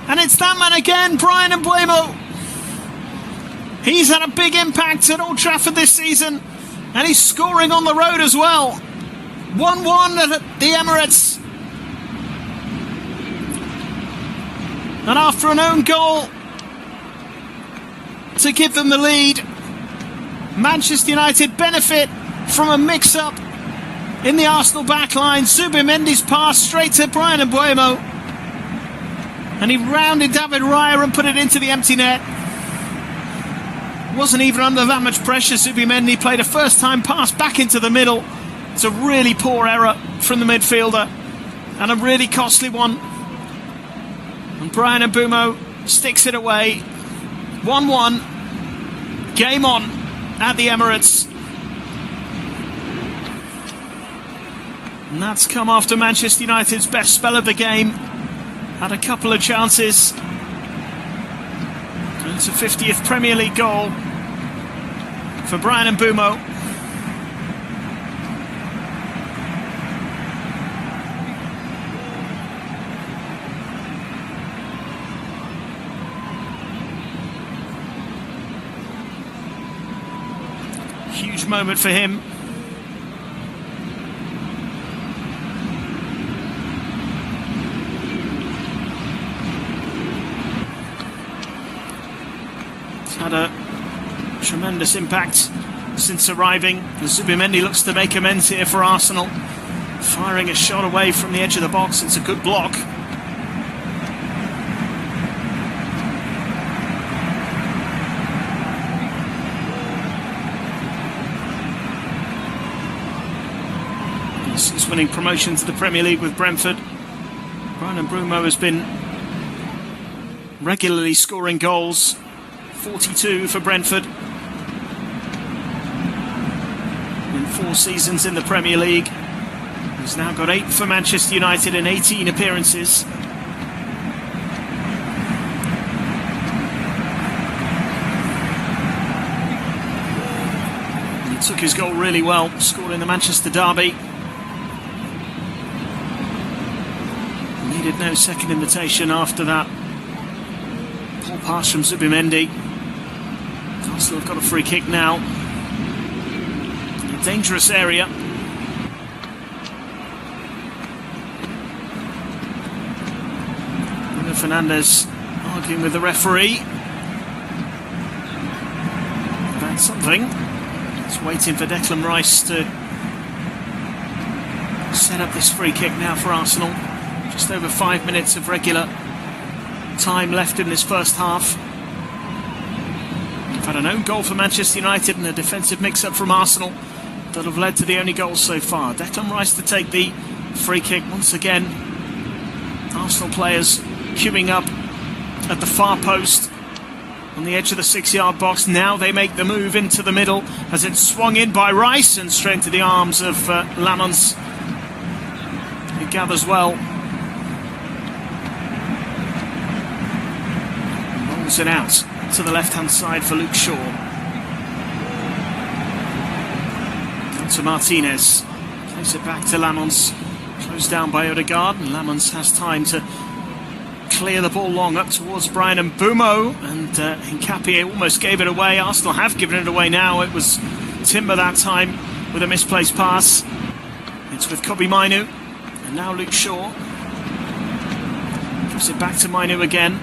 And it's that man again, Bryan Mbeumo. He's had a big impact at Old Trafford this season, and he's scoring on the road as well. 1-1 at the Emirates. And after an own goal to give them the lead, Manchester United benefit from a mix-up in the Arsenal backline. Zubimendi's pass straight to Bryan Mbeumo, and he rounded David Raya and put it into the empty net. Wasn't even under that much pressure. Zubimendi played a first-time pass back into the middle. It's a really poor error from the midfielder, and a really costly one. And Bryan Mbeumo sticks it away. 1-1. Game on at the Emirates. And that's come after Manchester United's best spell of the game. Had a couple of chances. And it's a 50th Premier League goal for Bryan Mbeumo. Huge moment for him. Had a tremendous impact since arriving. Zubimendi looks to make amends here for Arsenal, firing a shot away from the edge of the box. It's a good block. Since winning promotion to the Premier League with Brentford, Bryan Mbeumo has been regularly scoring goals. 42 for Brentford in 4 seasons in the Premier League. He's now got 8 for Manchester United in 18 appearances. He took his goal really well, scored in the Manchester derby. Needed no second invitation after that poor pass from Zubimendi. Arsenal have got a free kick now. A dangerous area. Bruno Fernandes arguing with the referee about something. It's waiting for Declan Rice to set up this free kick now for Arsenal. Just over 5 minutes of regular time left in this first half. We've had an own goal for Manchester United and a defensive mix-up from Arsenal that have led to the only goals so far. Declan Rice to take the free kick once again. Arsenal players queuing up at the far post on the edge of the 6-yard box. Now they make the move into the middle as it's swung in by Rice and straight into the arms of Lamons. He gathers well. Rolls it out to the left-hand side for Luke Shaw. Down to Martinez. Plays it back to Lamons. Closed down by Odegaard, and Lamons has time to clear the ball long up towards Bryan Mbeumo, and Hincapié almost gave it away. Arsenal have given it away now. It was Timber that time with a misplaced pass. It's with Kobbie Mainoo, and now Luke Shaw gives it back to Mainoo again.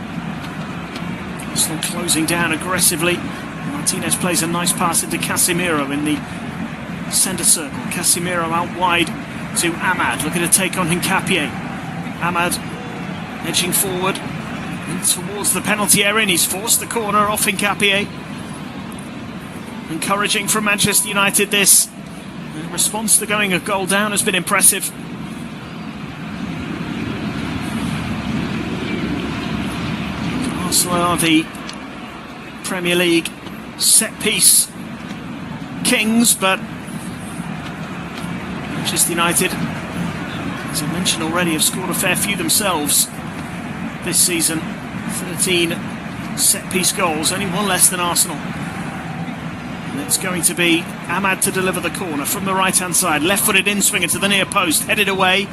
Arsenal closing down aggressively. Martinez plays a nice pass into Casemiro in the centre circle. Casemiro out wide to Ahmad, looking to take on Hincapié. Ahmad edging forward and towards the penalty area, and he's forced the corner off Hincapié. Encouraging from Manchester United this. The response to going a goal down has been impressive. Arsenal are the Premier League set-piece kings, but Manchester United, as I mentioned already, have scored a fair few themselves this season. 13 set-piece goals, only one less than Arsenal. And it's going to be Ahmad to deliver the corner from the right-hand side. Left-footed in-swinger to the near post, headed away.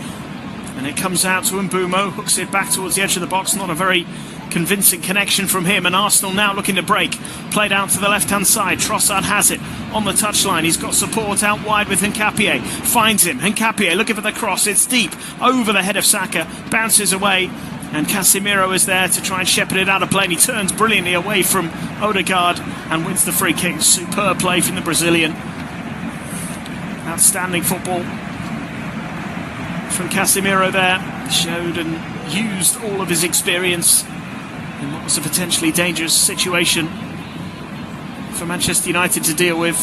And it comes out to Mbeumo, hooks it back towards the edge of the box. Not a very convincing connection from him, and Arsenal now looking to break. Played out to the left-hand side. Trossard has it on the touchline. He's got support out wide with Hincapié. Finds him. Hincapié looking for the cross. It's deep over the head of Saka. Bounces away, and Casemiro is there to try and shepherd it out of play. And he turns brilliantly away from Odegaard and wins the free kick. Superb play from the Brazilian. Outstanding football from Casemiro there. Showed and used all of his experience in what was a potentially dangerous situation for Manchester United to deal with.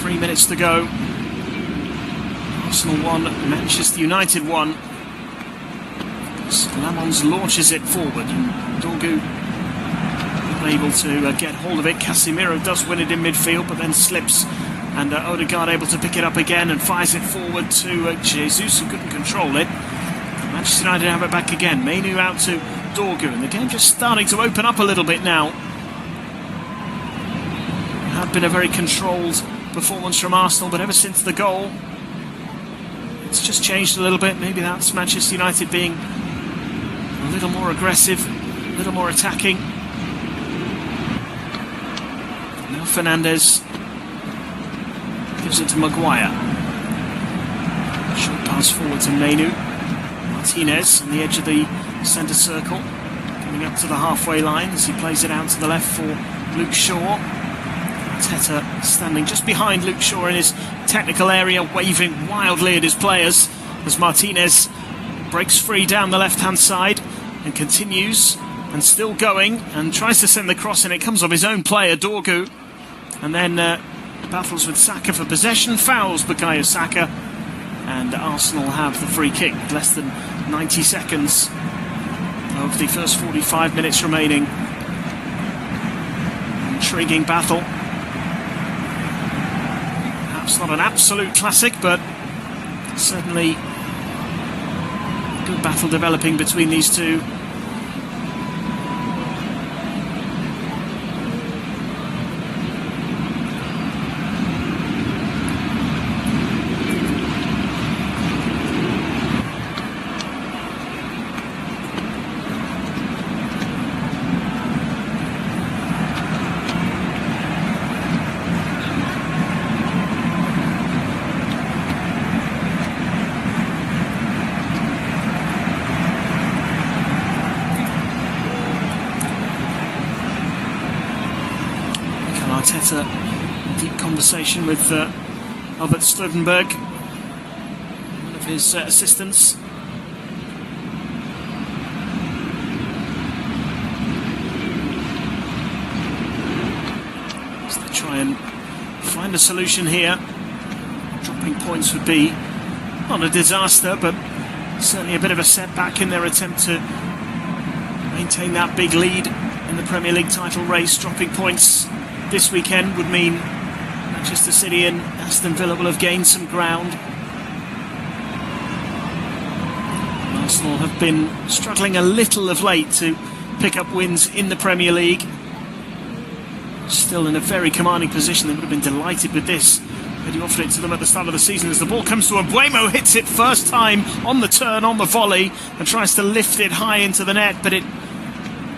Three minutes to go. Arsenal 1, Manchester United 1. Lamons launches it forward, and Dorgu able to get hold of it. Casemiro does win it in midfield, but then slips, and Odegaard able to pick it up again and fires it forward to Jesus, who couldn't control it. Manchester United have it back again. Mainoo out to Dorgu, and the game just starting to open up a little bit now. It had been a very controlled performance from Arsenal, but ever since the goal, it's just changed a little bit. Maybe that's Manchester United being a little more aggressive, a little more attacking. Now Fernandes gives it to Maguire. Short pass forward to Mainoo. Martinez on the edge of the centre circle, coming up to the halfway line as he plays it out to the left for Luke Shaw. Arteta standing just behind Luke Shaw in his technical area, waving wildly at his players as Martinez breaks free down the left-hand side and continues and still going and tries to send the cross, and it comes off his own player, Dorgu, and then battles with Saka for possession, fouls Bukayo Saka, and Arsenal have the free kick. Less than 90 seconds of the first 45 minutes remaining. Intriguing battle. Perhaps not an absolute classic, but certainly a good battle developing between these two. had a deep conversation with Albert Studenberg, one of his assistants. As they try and find a solution here. Dropping points would be not a disaster, but certainly a bit of a setback in their attempt to maintain that big lead in the Premier League title race. Dropping points this weekend would mean Manchester City and Aston Villa will have gained some ground. Arsenal have been struggling a little of late to pick up wins in the Premier League. Still in a very commanding position. They would have been delighted with this had you offered it to them at the start of the season. As the ball comes to Mbeumo, hits it first time on the turn, on the volley, and tries to lift it high into the net, but it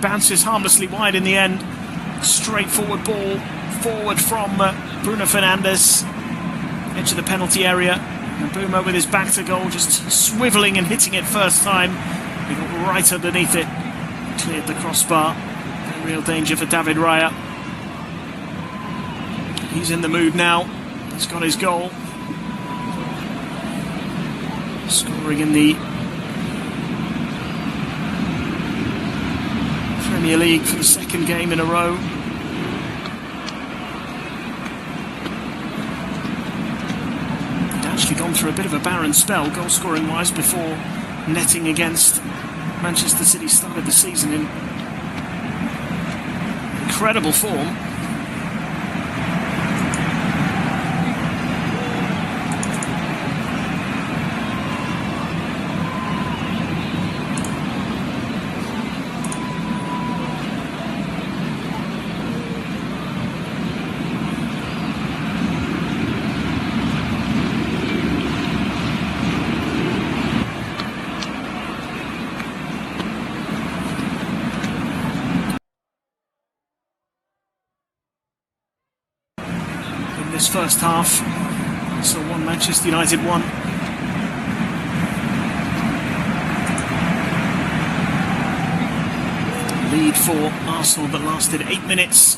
bounces harmlessly wide in the end. Straightforward ball forward from Bruno Fernandes, edge of the penalty area. And Mbeumo with his back to goal, just swivelling and hitting it first time. He got right underneath it, cleared the crossbar. No real danger for David Raya. He's in the mood now. He's got his goal. Scoring in the Premier League for the second game in a row. He'd actually gone through a bit of a barren spell, goal scoring wise, before netting against Manchester City started the season in incredible form. This first half, so 1 Manchester United 1. Lead for Arsenal that lasted 8 minutes.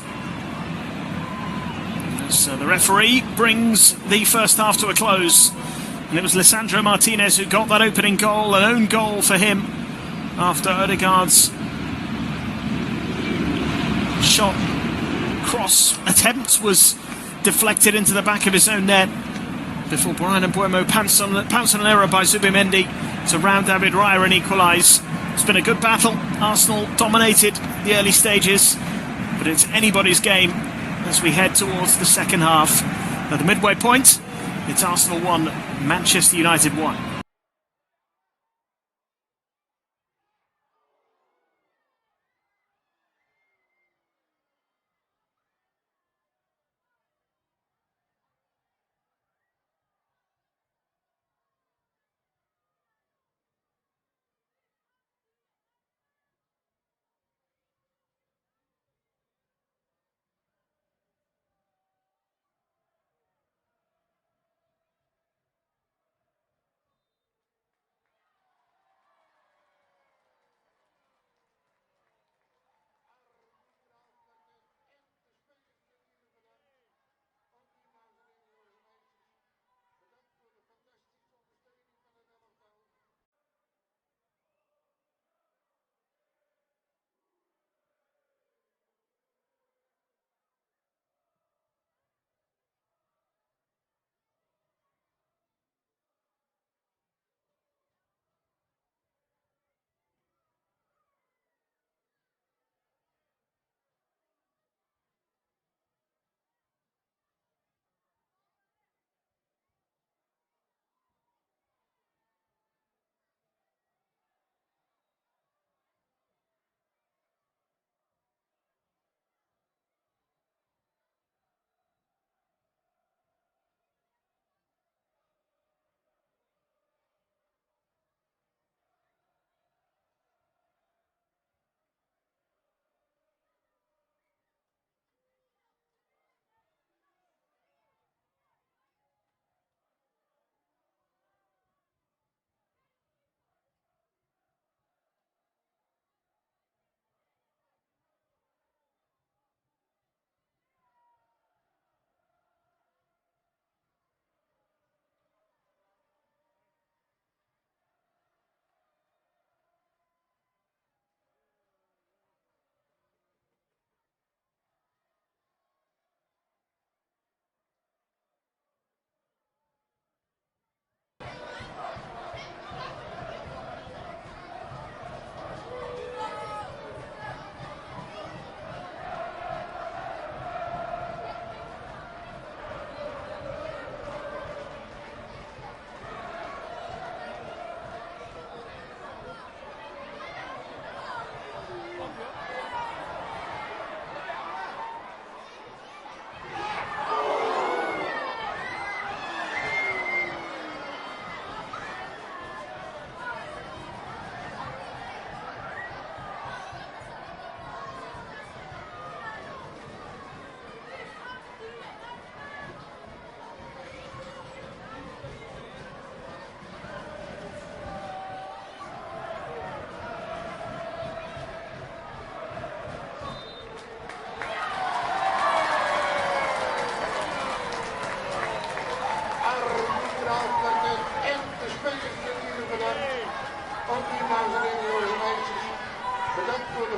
As the referee brings the first half to a close, and it was Lisandro Martinez who got that opening goal, an own goal for him after Odegaard's shot cross attempt was deflected into the back of his own net before Bryan Mbeumo pounced on an error by Zubimendi to round David Raya and equalise. It's been a good battle. Arsenal dominated the early stages, but it's anybody's game as we head towards the second half. At the midway point, it's Arsenal 1, Manchester United 1.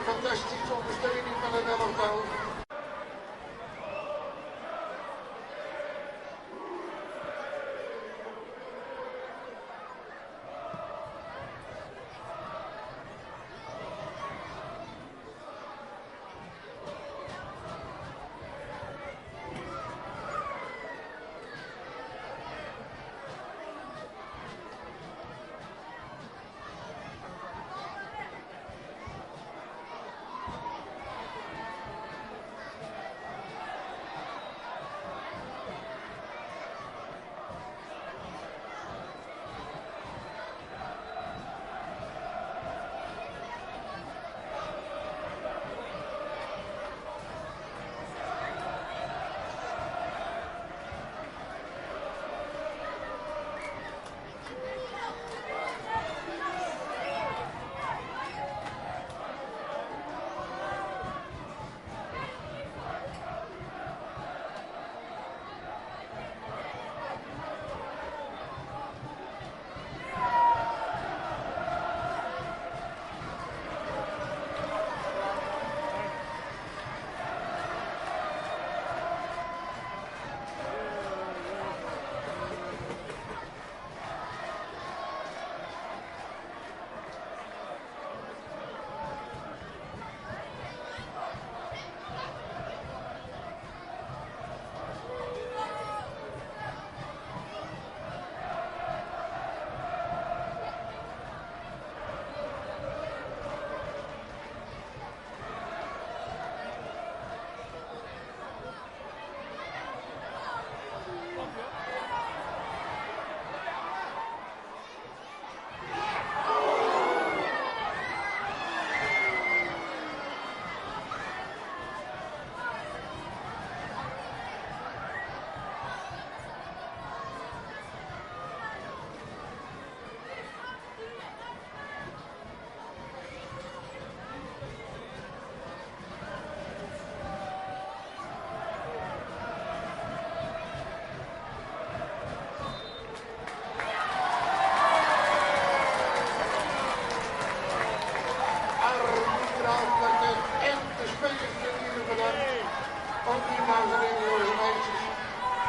fantastische ondersteuning van het elftal.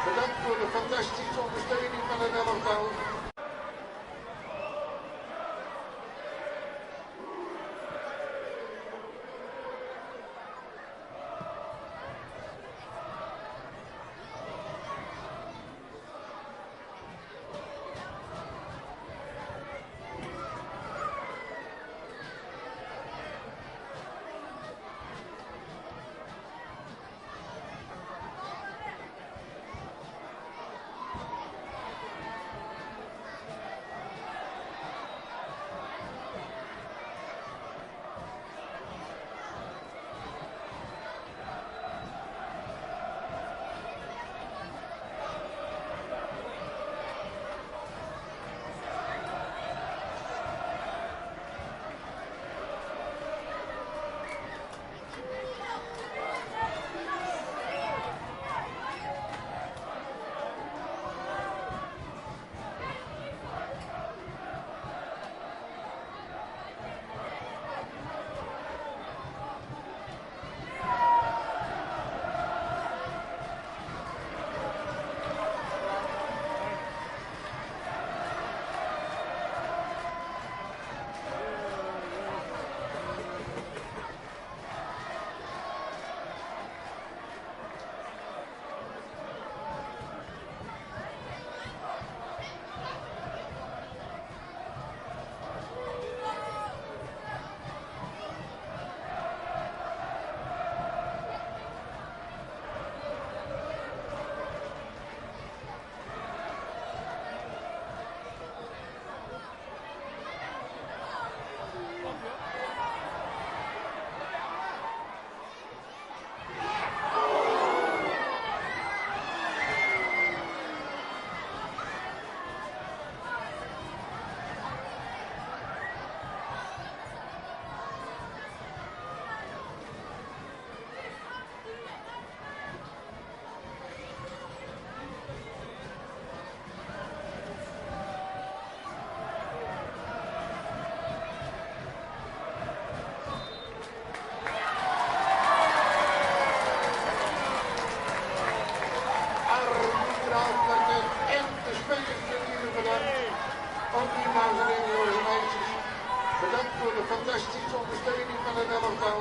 Bedankt voor de fantastische ondersteuning van het elftal. fantastische ondersteuning van het elftal.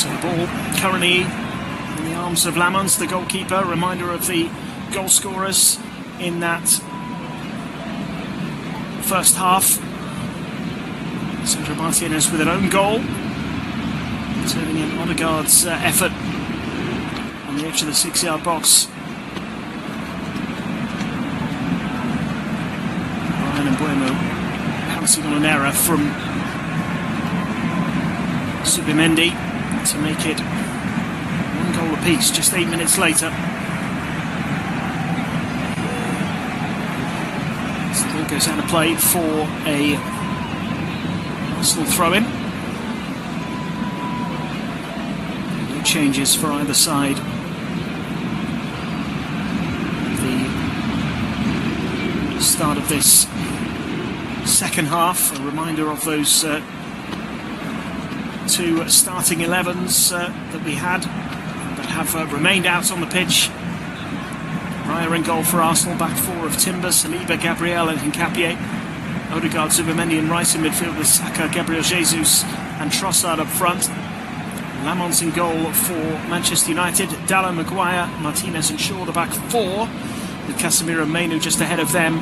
So the ball currently in the arms of Lamons, the goalkeeper. Reminder of the goal scorers in that first half. Sandro Martinez with an own goal, turning in Odegaard's effort on the edge of the 6-yard box. Ryan Mbeumo pouncing on an error from Zubimendi to make it 1 goal apiece just 8 minutes later. So the ball goes out of play for a Arsenal throw-in. No changes for either side. The start of this second half, a reminder of those 2 starting 11s that we had that have remained out on the pitch. Raya in goal for Arsenal, back 4 of Timber, Saliba, Gabriel and Hincapié. Odegaard, Zubimendi and Rice in midfield with Saka, Gabriel Jesus and Trossard up front. Lamons in goal for Manchester United, Dalot, Maguire, Martinez and Shaw, the back 4, with Casemiro and Mainu just ahead of them,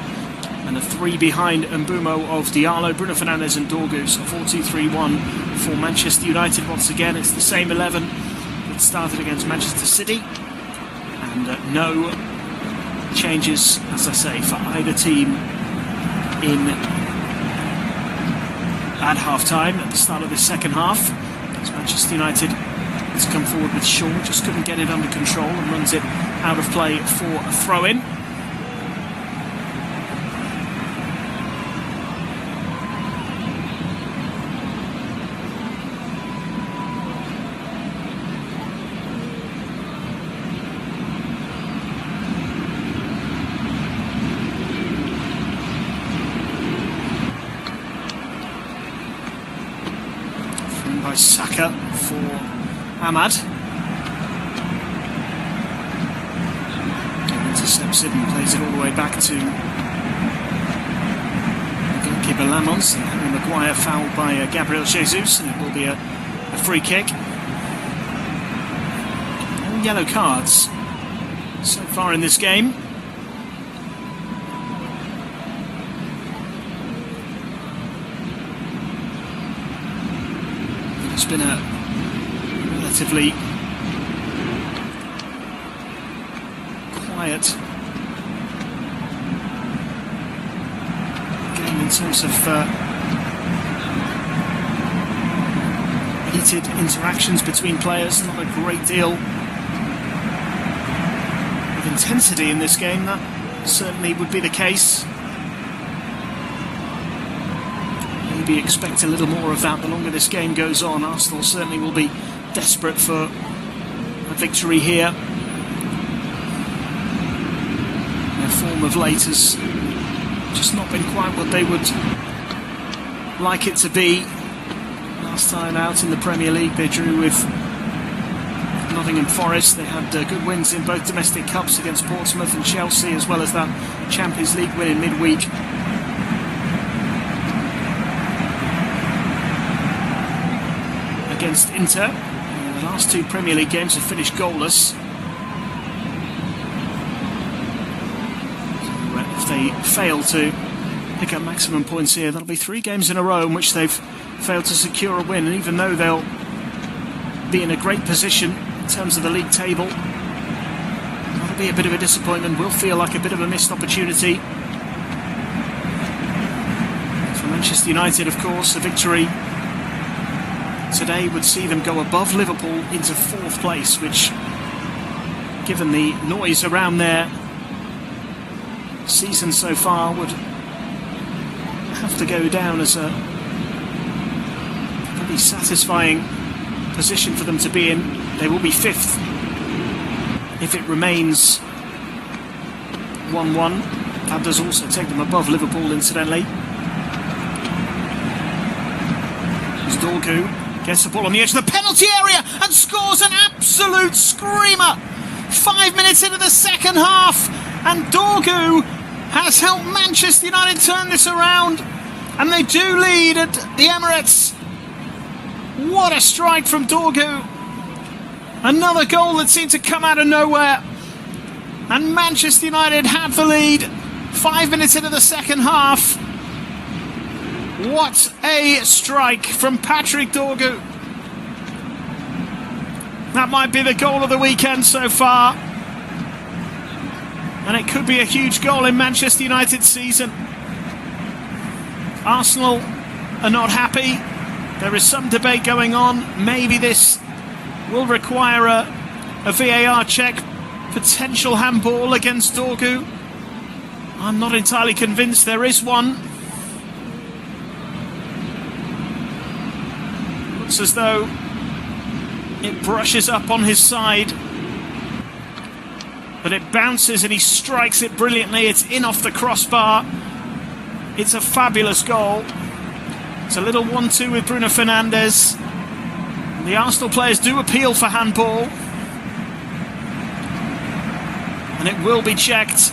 and the 3 behind Mbeumo of Diallo, Bruno Fernandes and Dorgu. So 4-2-3-1 for Manchester United. Once again, it's the same 11 that started against Manchester City, and no changes, as I say, for either team at half-time at the start of the second half. As Manchester United has come forward with Shaw, just couldn't get it under control and runs it out of play for a throw-in. By Saka for Ahmad. Intercepts it and plays it all the way back to the goalkeeper Lamons. Harry Maguire fouled by Gabriel Jesus, and it will be a free kick. No yellow cards so far in this game. It's been a relatively quiet game in terms of heated interactions between players. Not a great deal of intensity in this game. That certainly would be the case. Maybe expect a little more of that the longer this game goes on. Arsenal certainly will be desperate for a victory here. Their form of late has just not been quite what they would like it to be. Last time out in the Premier League they drew with Nottingham Forest. They had good wins in both domestic cups against Portsmouth and Chelsea, as well as that Champions League win in midweek. Against Inter. The last 2 Premier League games have finished goalless. So if they fail to pick up maximum points here, that'll be 3 games in a row in which they've failed to secure a win. And even though they'll be in a great position in terms of the league table, that'll be a bit of a disappointment. Will feel like a bit of a missed opportunity. For Manchester United, of course, a victory today would see them go above Liverpool into 4th place, which, given the noise around their season so far, would have to go down as a pretty satisfying position for them to be in. They will be 5th if it remains 1-1. That does also take them above Liverpool, incidentally. Dorgu gets the ball on the edge of the penalty area and scores an absolute screamer. 5 minutes into the second half, and Dorgu has helped Manchester United turn this around, and they do lead at the Emirates. What a strike from Dorgu. Another goal that seemed to come out of nowhere. And Manchester United have the lead 5 minutes into the second half. What a strike from Patrick Dorgu. That might be the goal of the weekend so far. And it could be a huge goal in Manchester United's season. Arsenal are not happy. There is some debate going on. Maybe this will require a VAR check. Potential handball against Dorgu. I'm not entirely convinced there is one. Looks as though it brushes up on his side. But it bounces and he strikes it brilliantly. It's in off the crossbar. It's a fabulous goal. It's a little 1-2 with Bruno Fernandes. The Arsenal players do appeal for handball. And it will be checked.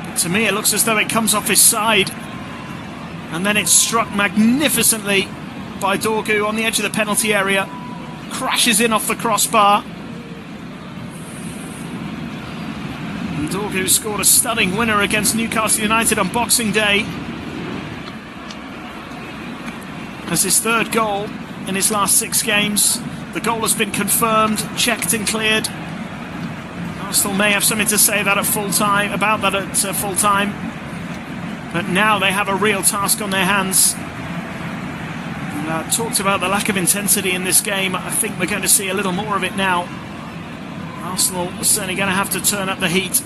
But to me, it looks as though it comes off his side. And then it's struck magnificently by Dorgu on the edge of the penalty area. Crashes in off the crossbar. And Dorgu scored a stunning winner against Newcastle United on Boxing Day. As his third goal in his last 6 games. The goal has been confirmed, checked and cleared. Arsenal may have something to say about that at full time. But now they have a real task on their hands. And, talked about the lack of intensity in this game. I think we're going to see a little more of it now. Arsenal are certainly going to have to turn up the heat.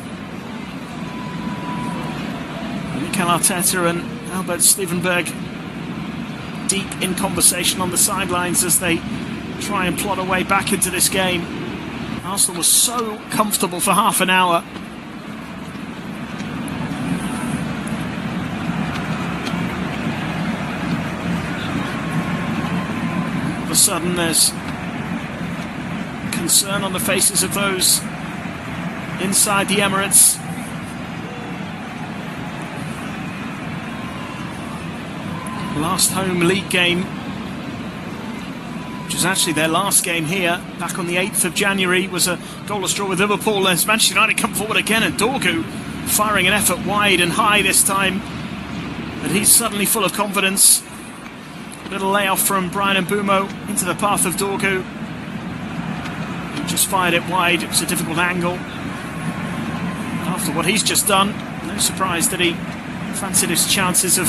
Mikel Arteta and Albert Stevenberg deep in conversation on the sidelines as they try and plot a way back into this game. Arsenal was so comfortable for half an hour. All of a sudden there's concern on the faces of those inside the Emirates. Last home league game, which was actually their last game here, back on the 8th of January, was a goalless draw with Liverpool. As Manchester United come forward again, and Dorgu firing an effort wide and high this time. But he's suddenly full of confidence. Little layoff from Bryan Mbeumo into the path of Dorgu. He just fired it wide. It was a difficult angle. After what he's just done, no surprise that he fancied his chances of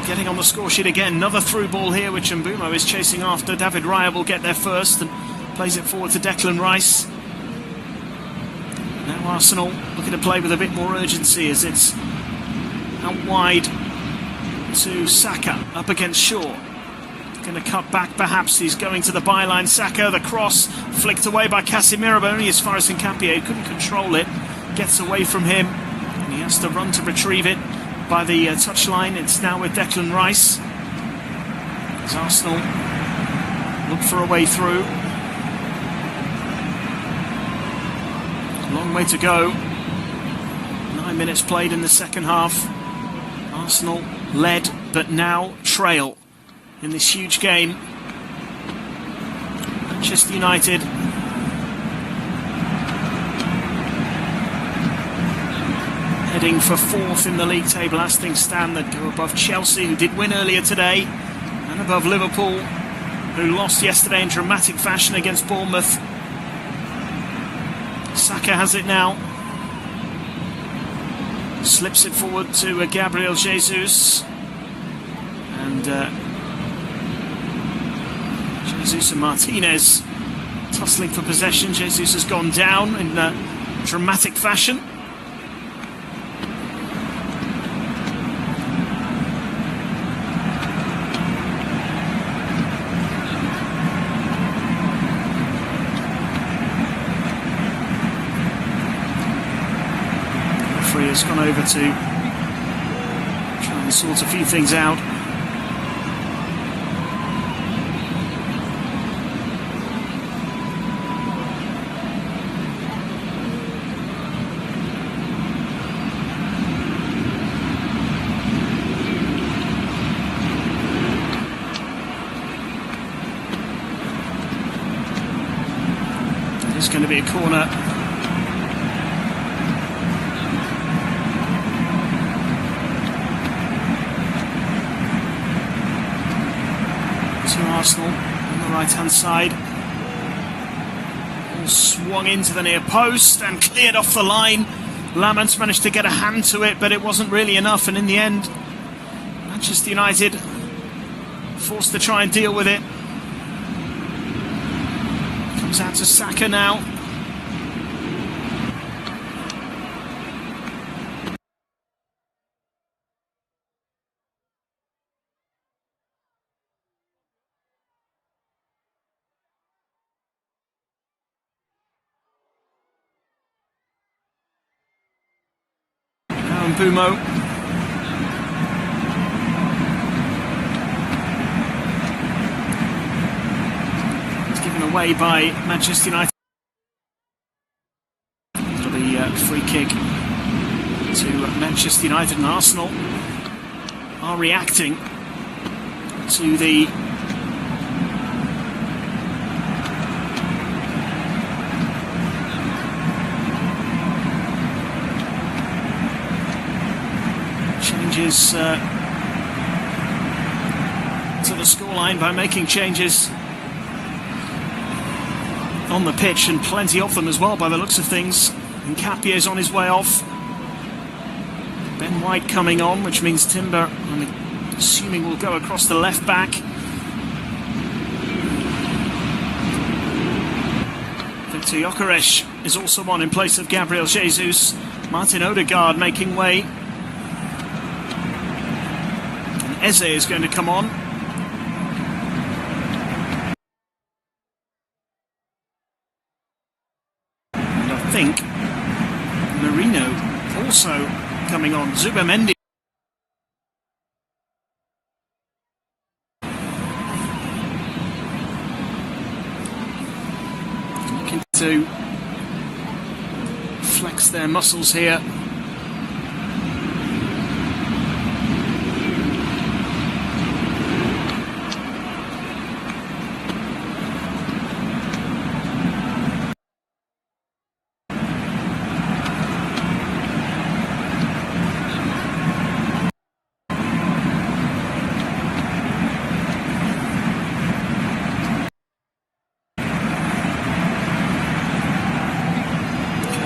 getting on the score sheet again. Another through ball here, which Mbeumo is chasing after. David Raya will get there first and plays it forward to Declan Rice. Now Arsenal looking to play with a bit more urgency as it's out wide to Saka up against Shaw. Going to cut back perhaps. He's going to the byline. Saka, the cross flicked away by Casemiro, but only as far as Hincapié. Couldn't control it. Gets away from him and he has to run to retrieve it by the touchline. It's now with Declan Rice as Arsenal look for a way through. Long way to go. 9 minutes played in the second half. Arsenal led but now trail in this huge game. Manchester United heading for 4th in the league table as things stand. That go above Chelsea, who did win earlier today, and above Liverpool, who lost yesterday in dramatic fashion against Bournemouth. Saka has it now. Slips it forward to Gabriel Jesus. And Jesus and Martinez tussling for possession. Jesus has gone down in dramatic fashion. Has gone over to try and sort a few things out. It's going to be a corner. To Arsenal on the right-hand side. All swung into the near post and cleared off the line. Lamont managed to get a hand to it, but it wasn't really enough, and in the end, Manchester United forced to try and deal with it. Comes out to Saka now. Now Mbeumo. Away by Manchester United. It'll be a free kick to Manchester United, and Arsenal are reacting to the changes to the scoreline by making changes on the pitch, and plenty of them as well by the looks of things. Nkapie is on his way off. Ben White coming on, which means Timber, I'm assuming, will go across the left back. Victor Gyökeres is also on in place of Gabriel Jesus. Martin Odegaard making way. And Eze is going to come on. I think Merino also coming on. Zubimendi looking to flex their muscles here.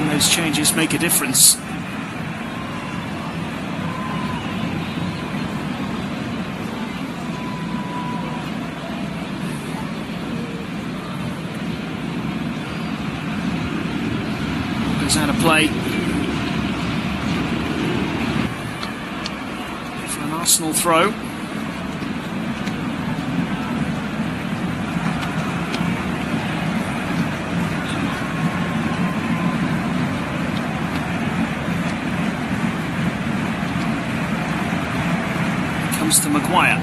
Those changes make a difference. Goes out of play for an Arsenal throw. To Maguire,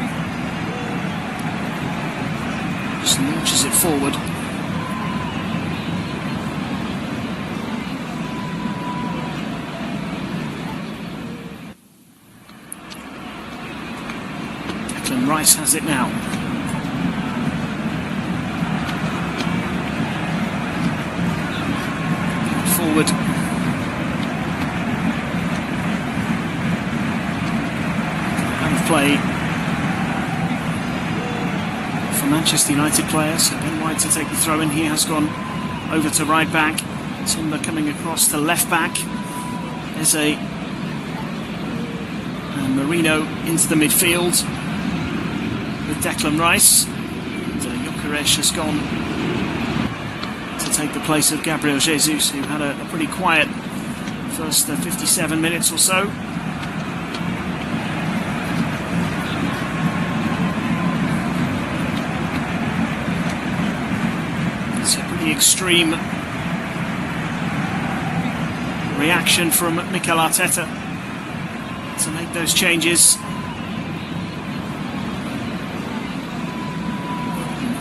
just launches it forward. Declan Rice has it now. Forward. Play for Manchester United players. So Ben White to take the throw in. He has gone over to right back. Timber coming across to left back. Eze and Merino into the midfield with Declan Rice. And Gyökeres has gone to take the place of Gabriel Jesus, who had a pretty quiet first 57 minutes or so. Extreme reaction from Mikel Arteta to make those changes.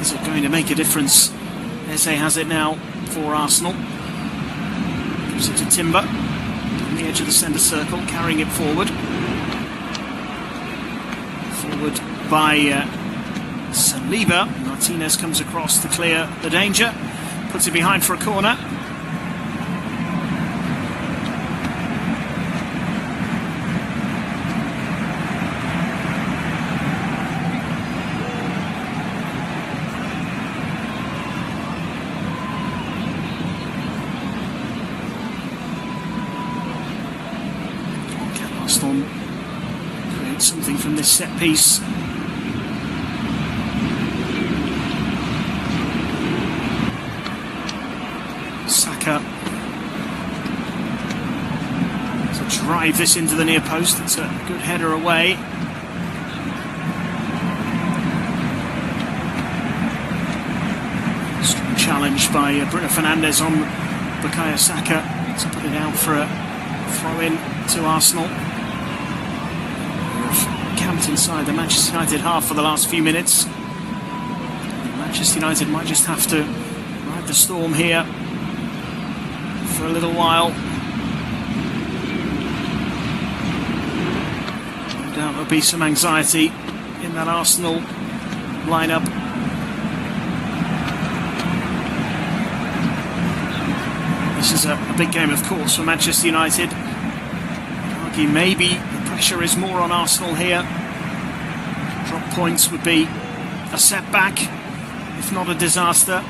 Is it going to make a difference? Eze has it now for Arsenal. Gives it to Timber on the edge of the centre circle, carrying it forward. Forward by Saliba. Martinez comes across to clear the danger. Puts it behind for a corner. Arsenal create something from this set piece. Saka to drive this into the near post. It's a good header away. Strong challenge by Bruno Fernandes on Bukayo Saka to put it out for a throw-in to Arsenal. They've camped inside the Manchester United half for the last few minutes. Manchester United might just have to ride the storm here for a little while. No doubt there'll be some anxiety in that Arsenal lineup. This is a big game, of course, for Manchester United. I'd argue maybe the pressure is more on Arsenal here. Drop points would be a setback, if not a disaster.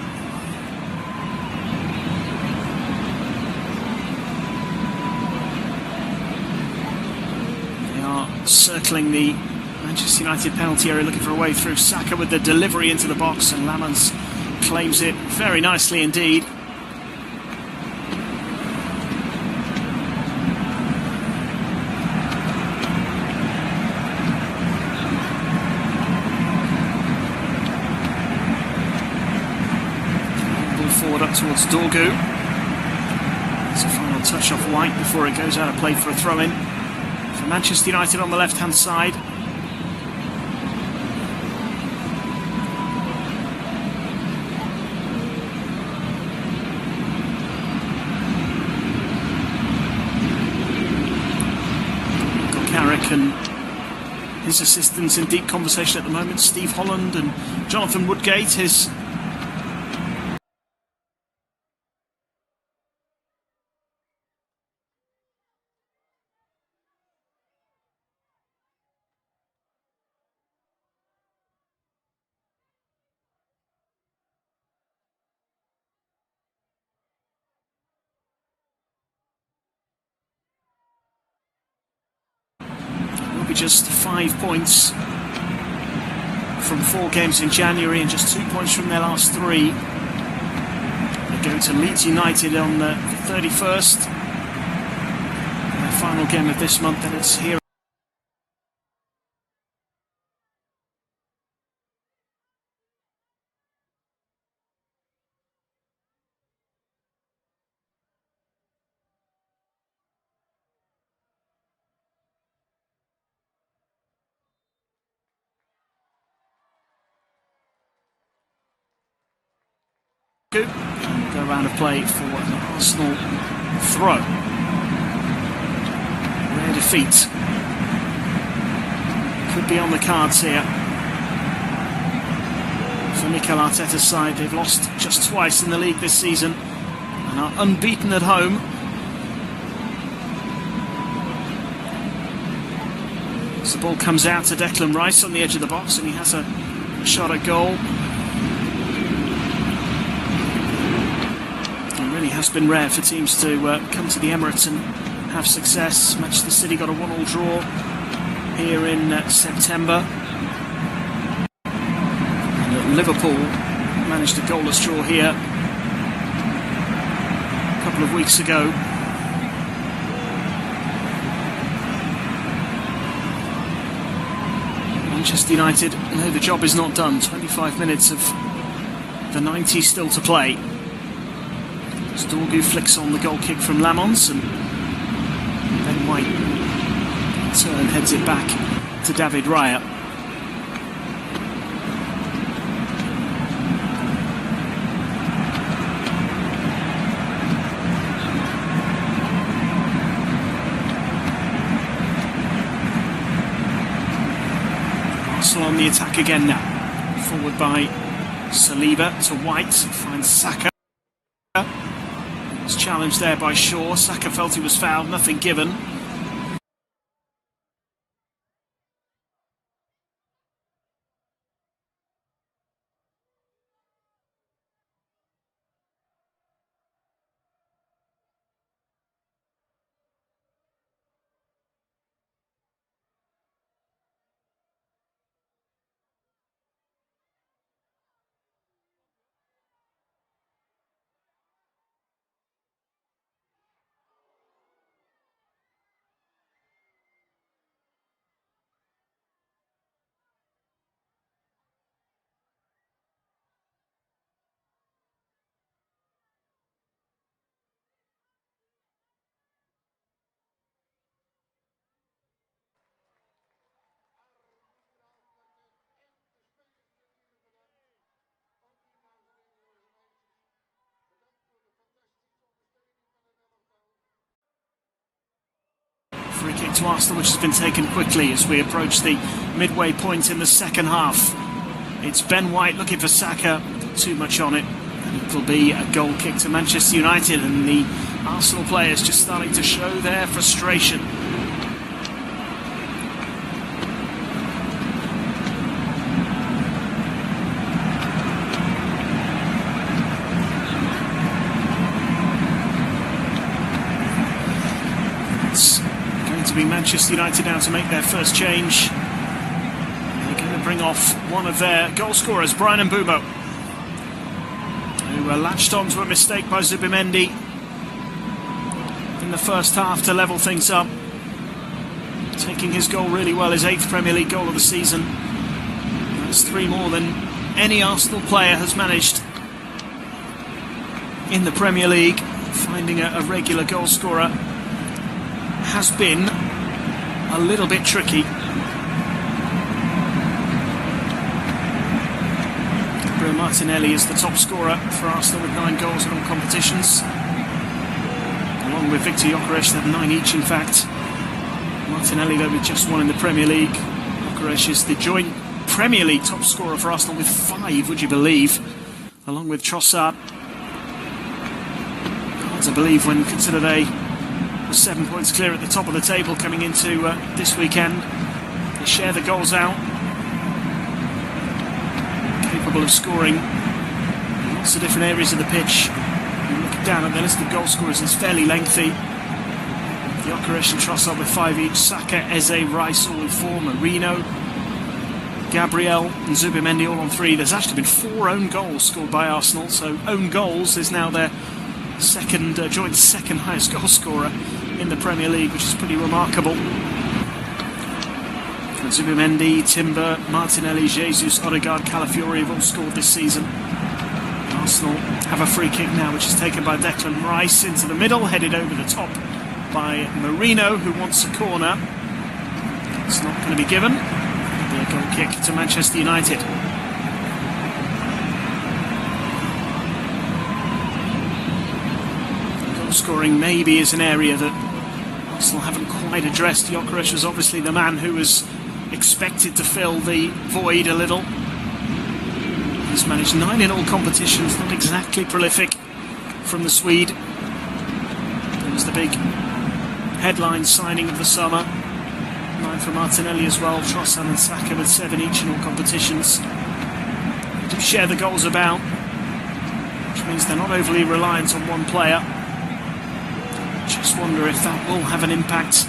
Circling the Manchester United penalty area, looking for a way through. Saka with the delivery into the box, and Lamans claims it very nicely indeed. Ball forward up towards Dorgu. It's a final touch off White before it goes out of play for a throw-in. For Manchester United on the left-hand side. Got Carrick and his assistants in deep conversation at the moment. Steve Holland and Jonathan Woodgate, his just 5 points from 4 games in January and just 2 points from their last 3. They go to Leeds United on the 31st. Their final game of this month, and it's here. Go round of play for an Arsenal throw. Rare defeat. Could be on the cards here. For Mikel Arteta's side, they've lost just twice in the league this season and are unbeaten at home. As the ball comes out to Declan Rice on the edge of the box, and he has a shot at goal. Has been rare for teams to come to the Emirates and have success. Manchester City got a 1-1 draw here in September. And Liverpool managed a goalless draw here a couple of weeks ago. Manchester United know the job is not done. 25 minutes of the 90 still to play. Dorgu flicks on the goal kick from Lamons, and Ben White in turn heads it back to David Raya. Arsenal on the attack again now. Forward by Saliba to White, finds Saka. Was challenged there by Shaw. Saka felt he was fouled, nothing given. Free kick to Arsenal, which has been taken quickly as we approach the midway point in the second half. It's Ben White looking for Saka, too much on it, and it'll be a goal kick to Manchester United, and the Arsenal players just starting to show their frustration. To be Manchester United now to make their first change. They're going to bring off one of their goal scorers, Bryan Mbeumo, who latched on to a mistake by Zubimendi in the first half to level things up, taking his goal really well, his 8th Premier League goal of the season. That's 3 more than any Arsenal player has managed in the Premier League. Finding a regular goal scorer has been a little bit tricky. Gabriel Martinelli is the top scorer for Arsenal with 9 goals in all competitions, along with Viktor Gyökeres. They have 9 each, in fact. Martinelli, though, with just 1 in the Premier League. Gyökeres is the joint Premier League top scorer for Arsenal with 5, would you believe, along with Trossard. Hard to believe when you consider they 7 points clear at the top of the table coming into this weekend. They share the goals out, capable of scoring in lots of different areas of the pitch. Looking down at the list of goal scorers, it's fairly lengthy. Gyökeres and Trossard with 5 each, Saka, Eze, Rice all with 4, Marino, Gabriel and Zubimendi all on 3. There's actually been 4 own goals scored by Arsenal, so own goals is now their joint second highest goal scorer in the Premier League, which is pretty remarkable. Zubimendi, Timber, Martinelli, Jesus, Odegaard, Calafiori have all scored this season. Arsenal have a free kick now, which is taken by Declan Rice into the middle, headed over the top by Marino, who wants a corner. It's not going to be given. It'll be a goal kick to Manchester United. Scoring maybe is an area that Arsenal haven't quite addressed. Gyökeres was obviously the man who was expected to fill the void a little. He's managed 9 in all competitions, not exactly prolific from the Swede. It was the big headline signing of the summer. 9 for Martinelli as well. Trossard and Saka with 7 each in all competitions. They do share the goals about, which means they're not overly reliant on one player. Just wonder if that will have an impact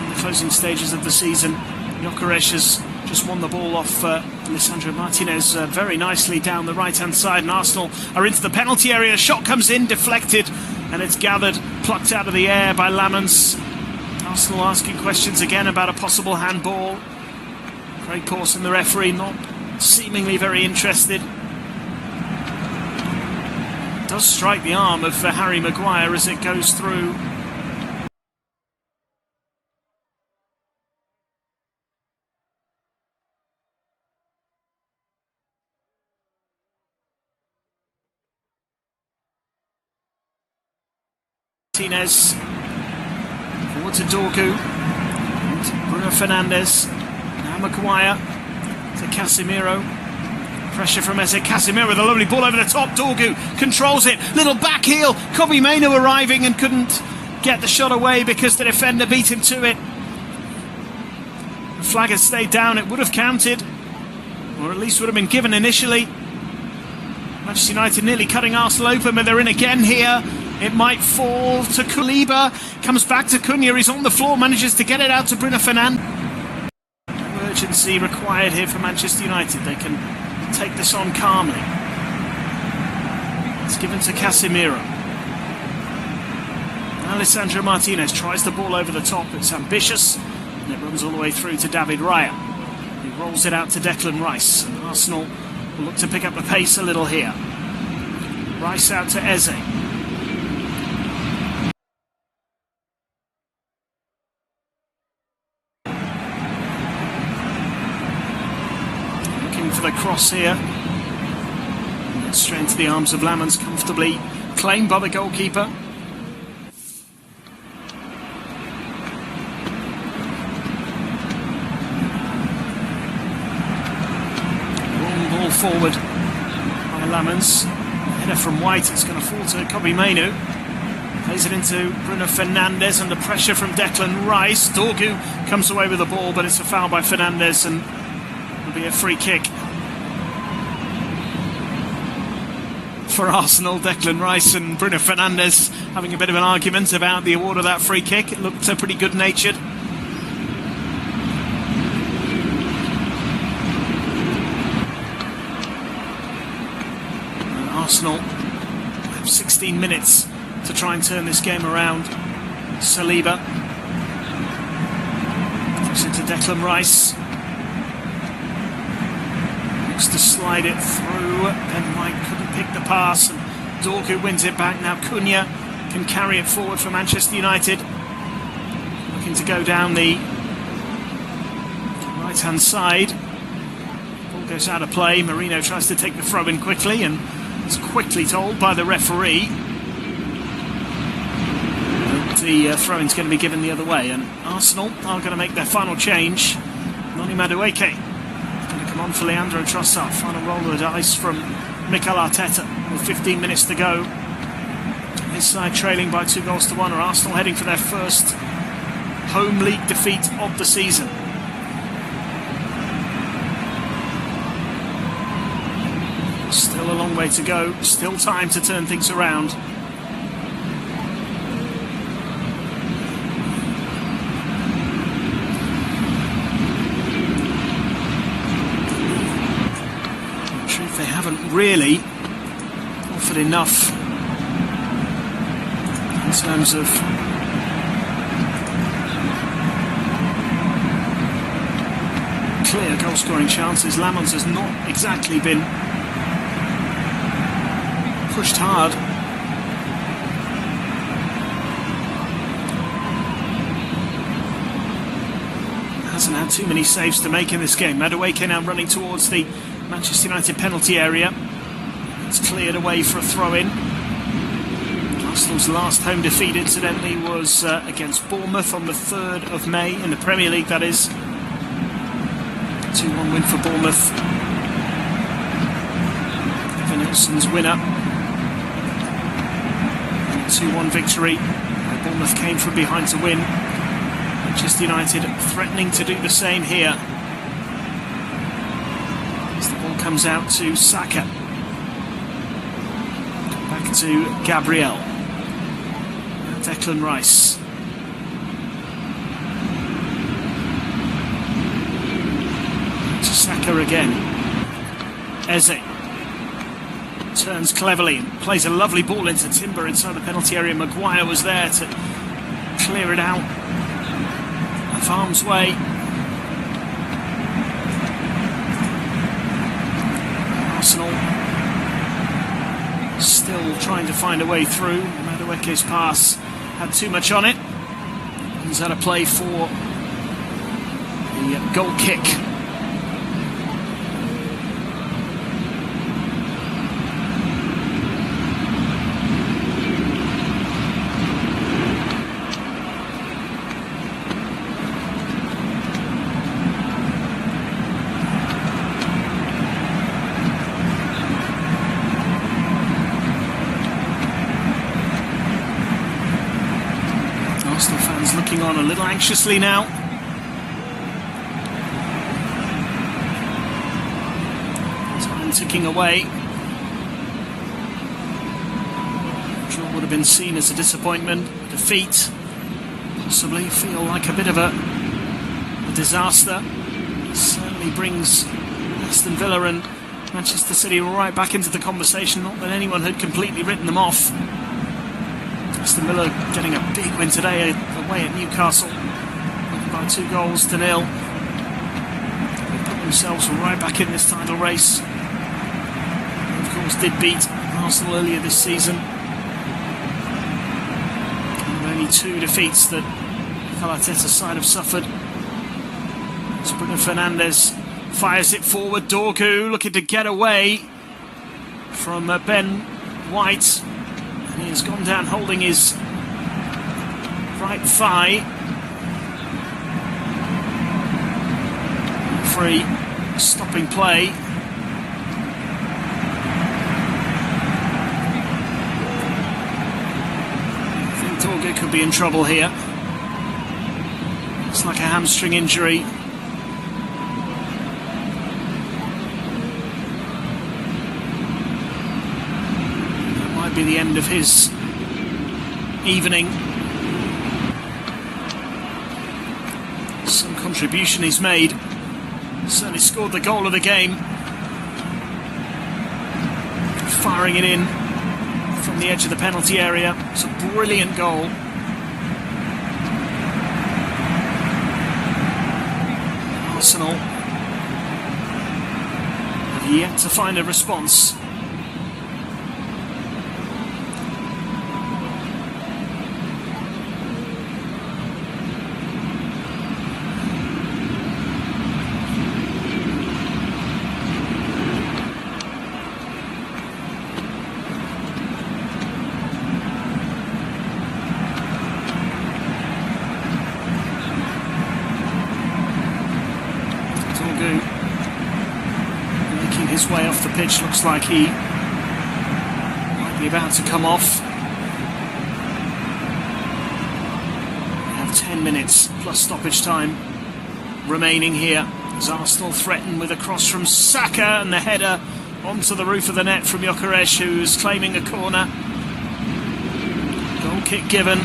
in the closing stages of the season. Gyökeres has just won the ball off Lisandro Martinez very nicely down the right-hand side, and Arsenal are into the penalty area. Shot comes in, deflected, and it's gathered, plucked out of the air by Lamens. Arsenal asking questions again about a possible handball. Craig Pawson, the referee, not seemingly very interested. Does strike the arm of Harry Maguire as it goes through. Martinez forward to Dorgu, Bruno Fernandes, now Maguire to Casemiro, Pressure from Eze Casemiro with a lovely ball over the top. Dorgu controls it. Little back heel. Kobbie Mainoo arriving and couldn't get the shot away because the defender beat him to it. The flag had stayed down. It would have counted, or at least would have been given initially. Manchester United nearly cutting Arsenal open, but they're in again here. It might fall to Saliba. Comes back to Cunha. He's on the floor. Manages to get it out to Bruno Fernandes. No urgency required here for Manchester United. They can take this on calmly. It's given to Casemiro. Alessandro Martinez tries the ball over the top. It's ambitious, and it runs all the way through to David Raya. He rolls it out to Declan Rice, and Arsenal will look to pick up the pace a little here. Rice out to Eze. Looking for the cross here. Straight into the arms of Lammens, comfortably claimed by the goalkeeper. Long ball forward by Lammens. Header from White, it's going to fall to Kobbie Mainoo. Plays it into Bruno Fernandes under pressure from Declan Rice. Dorgu comes away with the ball, but it's a foul by Fernandes and it'll be a free kick for Arsenal. Declan Rice and Bruno Fernandes having a bit of an argument about the award of that free kick. It looked pretty good-natured. Arsenal have 16 minutes to try and turn this game around. Saliba puts it to Declan Rice. Looks to slide it through. Ben White couldn't pick the pass, and Dorgu wins it back. Now Cunha can carry it forward for Manchester United. Looking to go down the right-hand side. Ball goes out of play. Marino tries to take the throw in quickly, and is quickly told by the referee that the throw-in's going to be given the other way, and Arsenal are going to make their final change. Noni Madueke going to come on for Leandro Trossard. Final roll of the dice from Mikel Arteta with 15 minutes to go. His side trailing by 2-1. Are Arsenal heading for their first home league defeat of the season. Still a long way to go, still time to turn things around. In truth, they haven't really offered enough in terms of clear goal-scoring chances. Lammens has not exactly been pushed hard. Hasn't had too many saves to make in this game. Madueke now running towards the Manchester United penalty area. It's cleared away for a throw-in. Arsenal's last home defeat, incidentally, was against Bournemouth on the 3rd of May in the Premier League, that is. 2-1 win for Bournemouth. Evan Nilsson's winner. 2-1 victory. Bournemouth came from behind to win. Manchester United threatening to do the same here. As the ball comes out to Saka. Back to Gabriel. Declan Rice. To Saka again. Eze. Turns cleverly and plays a lovely ball into Timber inside the penalty area. Maguire was there to clear it out of harm's way. Arsenal still trying to find a way through. Madueke's pass had too much on it. He's had a play for the goal kick. Fans looking on a little anxiously now. Time ticking away. Draw would have been seen as a disappointment, a defeat. Possibly feel like a bit of a disaster. It certainly brings Aston Villa and Manchester City right back into the conversation. Not that anyone had completely written them off. Aston Villa getting a big win today away at Newcastle, by 2-0. They put themselves right back in this title race. They of course did beat Arsenal earlier this season. And only 2 defeats that Mikel Arteta's side have suffered. As Bruno Fernandes fires it forward. Dorgu looking to get away from Ben White. And he has gone down holding his right thigh. Free stopping play. I think Dorgu could be in trouble here. It's like a hamstring injury. Be the end of his evening. Some contribution he's made. Certainly scored the goal of the game. Firing it in from the edge of the penalty area. It's a brilliant goal. Arsenal have yet to find a response. Making his way off the pitch, looks like he might be about to come off. We have 10 minutes plus stoppage time remaining here as Arsenal threaten with a cross from Saka and the header onto the roof of the net from Gyökeres, who's claiming a corner. Goal kick given.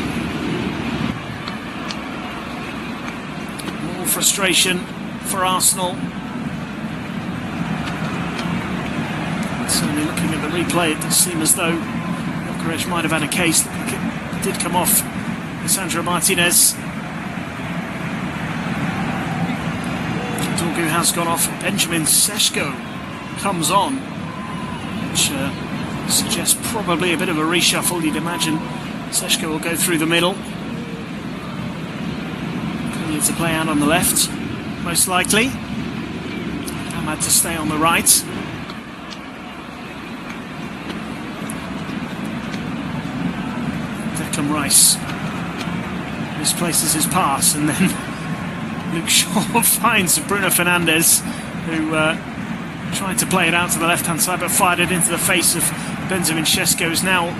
More frustration for Arsenal. Certainly looking at the replay, it does seem as though Gyökeres might have had a case. It did come off Sandro Martinez. Dorgu has gone off. Benjamin Sesko comes on, which suggests probably a bit of a reshuffle. You'd imagine Sesko will go through the middle. Plenty to play out on the left, most likely. Ahmad to stay on the right. Declan Rice misplaces his pass, and then Luke Shaw finds Bruno Fernandes, who tried to play it out to the left-hand side but fired it into the face of Benjamin Sesko, who's now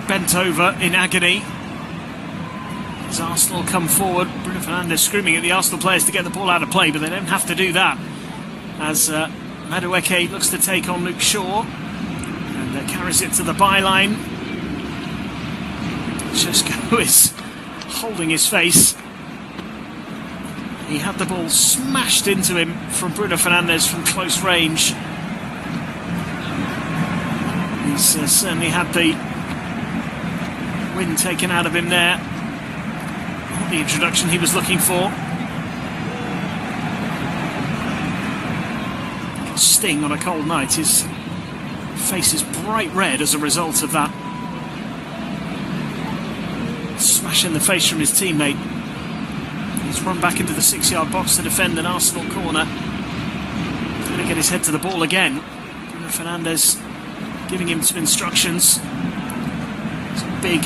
bent over in agony. As Arsenal come forward, Bruno Fernandes screaming at the Arsenal players to get the ball out of play, but they don't have to do that, as Madueke looks to take on Luke Shaw and carries it to the byline. Sesko is holding his face. He had the ball smashed into him from Bruno Fernandes from close range. He's certainly had the wind taken out of him there. Not the introduction he was looking for. Sting on a cold night. His face is bright red as a result of that smash in the face from his teammate. He's run back into the 6-yard box to defend an Arsenal corner. He's going to get his head to the ball again. Bruno Fernandes giving him some instructions. It's a big,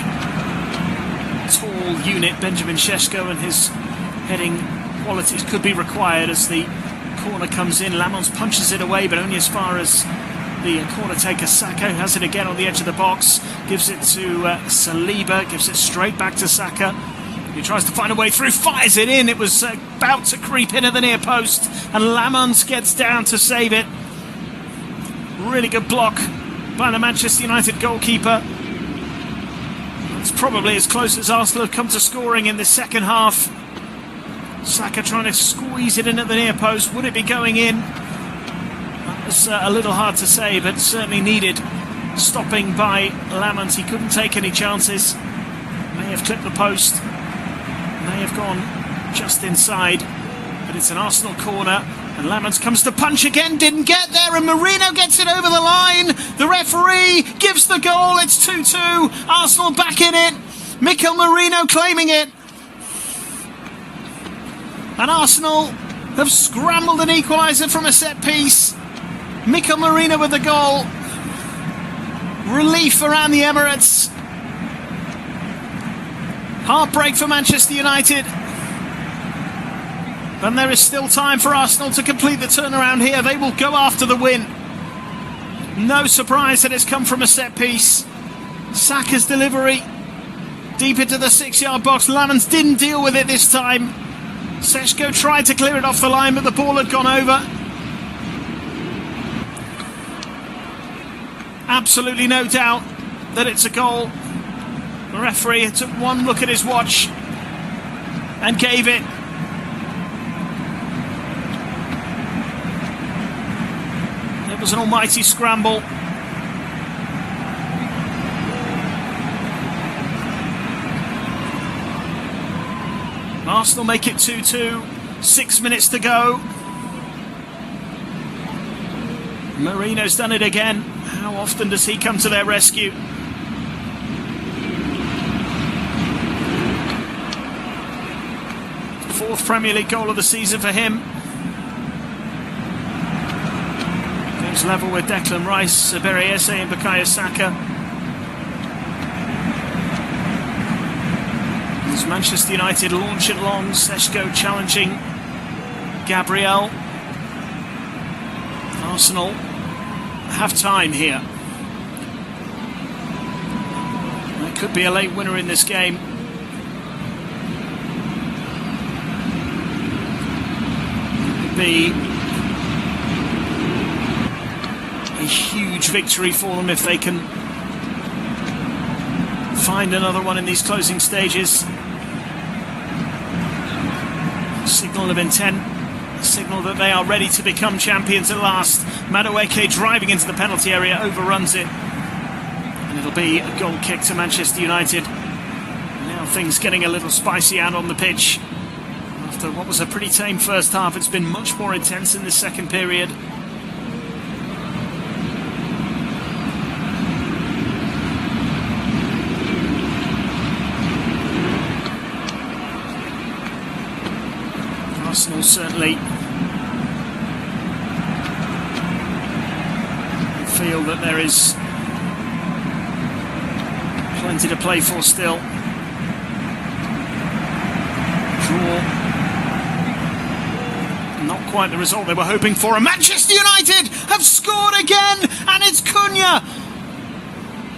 tall unit, Benjamin Sesko, and his heading qualities could be required as the corner comes in. Lamons punches it away, but only as far as The corner taker Saka has it again on the edge of the box, gives it to Saliba, gives it straight back to Saka. He tries to find a way through, fires it in. It was about to creep in at the near post, and Lamons gets down to save it. Really good block by the Manchester United goalkeeper. It's probably as close as Arsenal have come to scoring in the second half. Saka trying to squeeze it in at the near post. Would it be going in? That was a little hard to say, but certainly needed stopping by Lamons. He couldn't take any chances. May have clipped the post, may have gone just inside, but it's an Arsenal corner, and Lamons comes to punch again, didn't get there, and Merino gets it over the line. The referee gives the goal. It's 2-2. Arsenal back in it. Mikel Merino claiming it. And Arsenal have scrambled an equaliser from a set piece. Mikel Merino with the goal. Relief around the Emirates. Heartbreak for Manchester United. And there is still time for Arsenal to complete the turnaround here. They will go after the win. No surprise that it's come from a set piece. Saka's delivery deep into the 6-yard box. Lamons didn't deal with it this time. Seško tried to clear it off the line, but the ball had gone over. Absolutely no doubt that it's a goal. The referee took one look at his watch and gave it. It was an almighty scramble. Arsenal make it 2-2, 6 minutes to go. Merino's done it again. How often does he come to their rescue? Fourth Premier League goal of the season for him. Goes level with Declan Rice, Bereyese and Bukayo Saka. As Manchester United launch it long, Seško challenging Gabriel. Arsenal have time here. There could be a late winner in this game. Be a huge victory for them if they can find another one in these closing stages. Signal of intent, a signal that they are ready to become champions at last. Madueke driving into the penalty area, overruns it, and it'll be a goal kick to Manchester United. Now things getting a little spicy out on the pitch. After what was a pretty tame first half, it's been much more intense in the second period. Arsenal certainly feel that there is plenty to play for still. Draw. Not quite the result they were hoping for. And Manchester United have scored again, and it's Cunha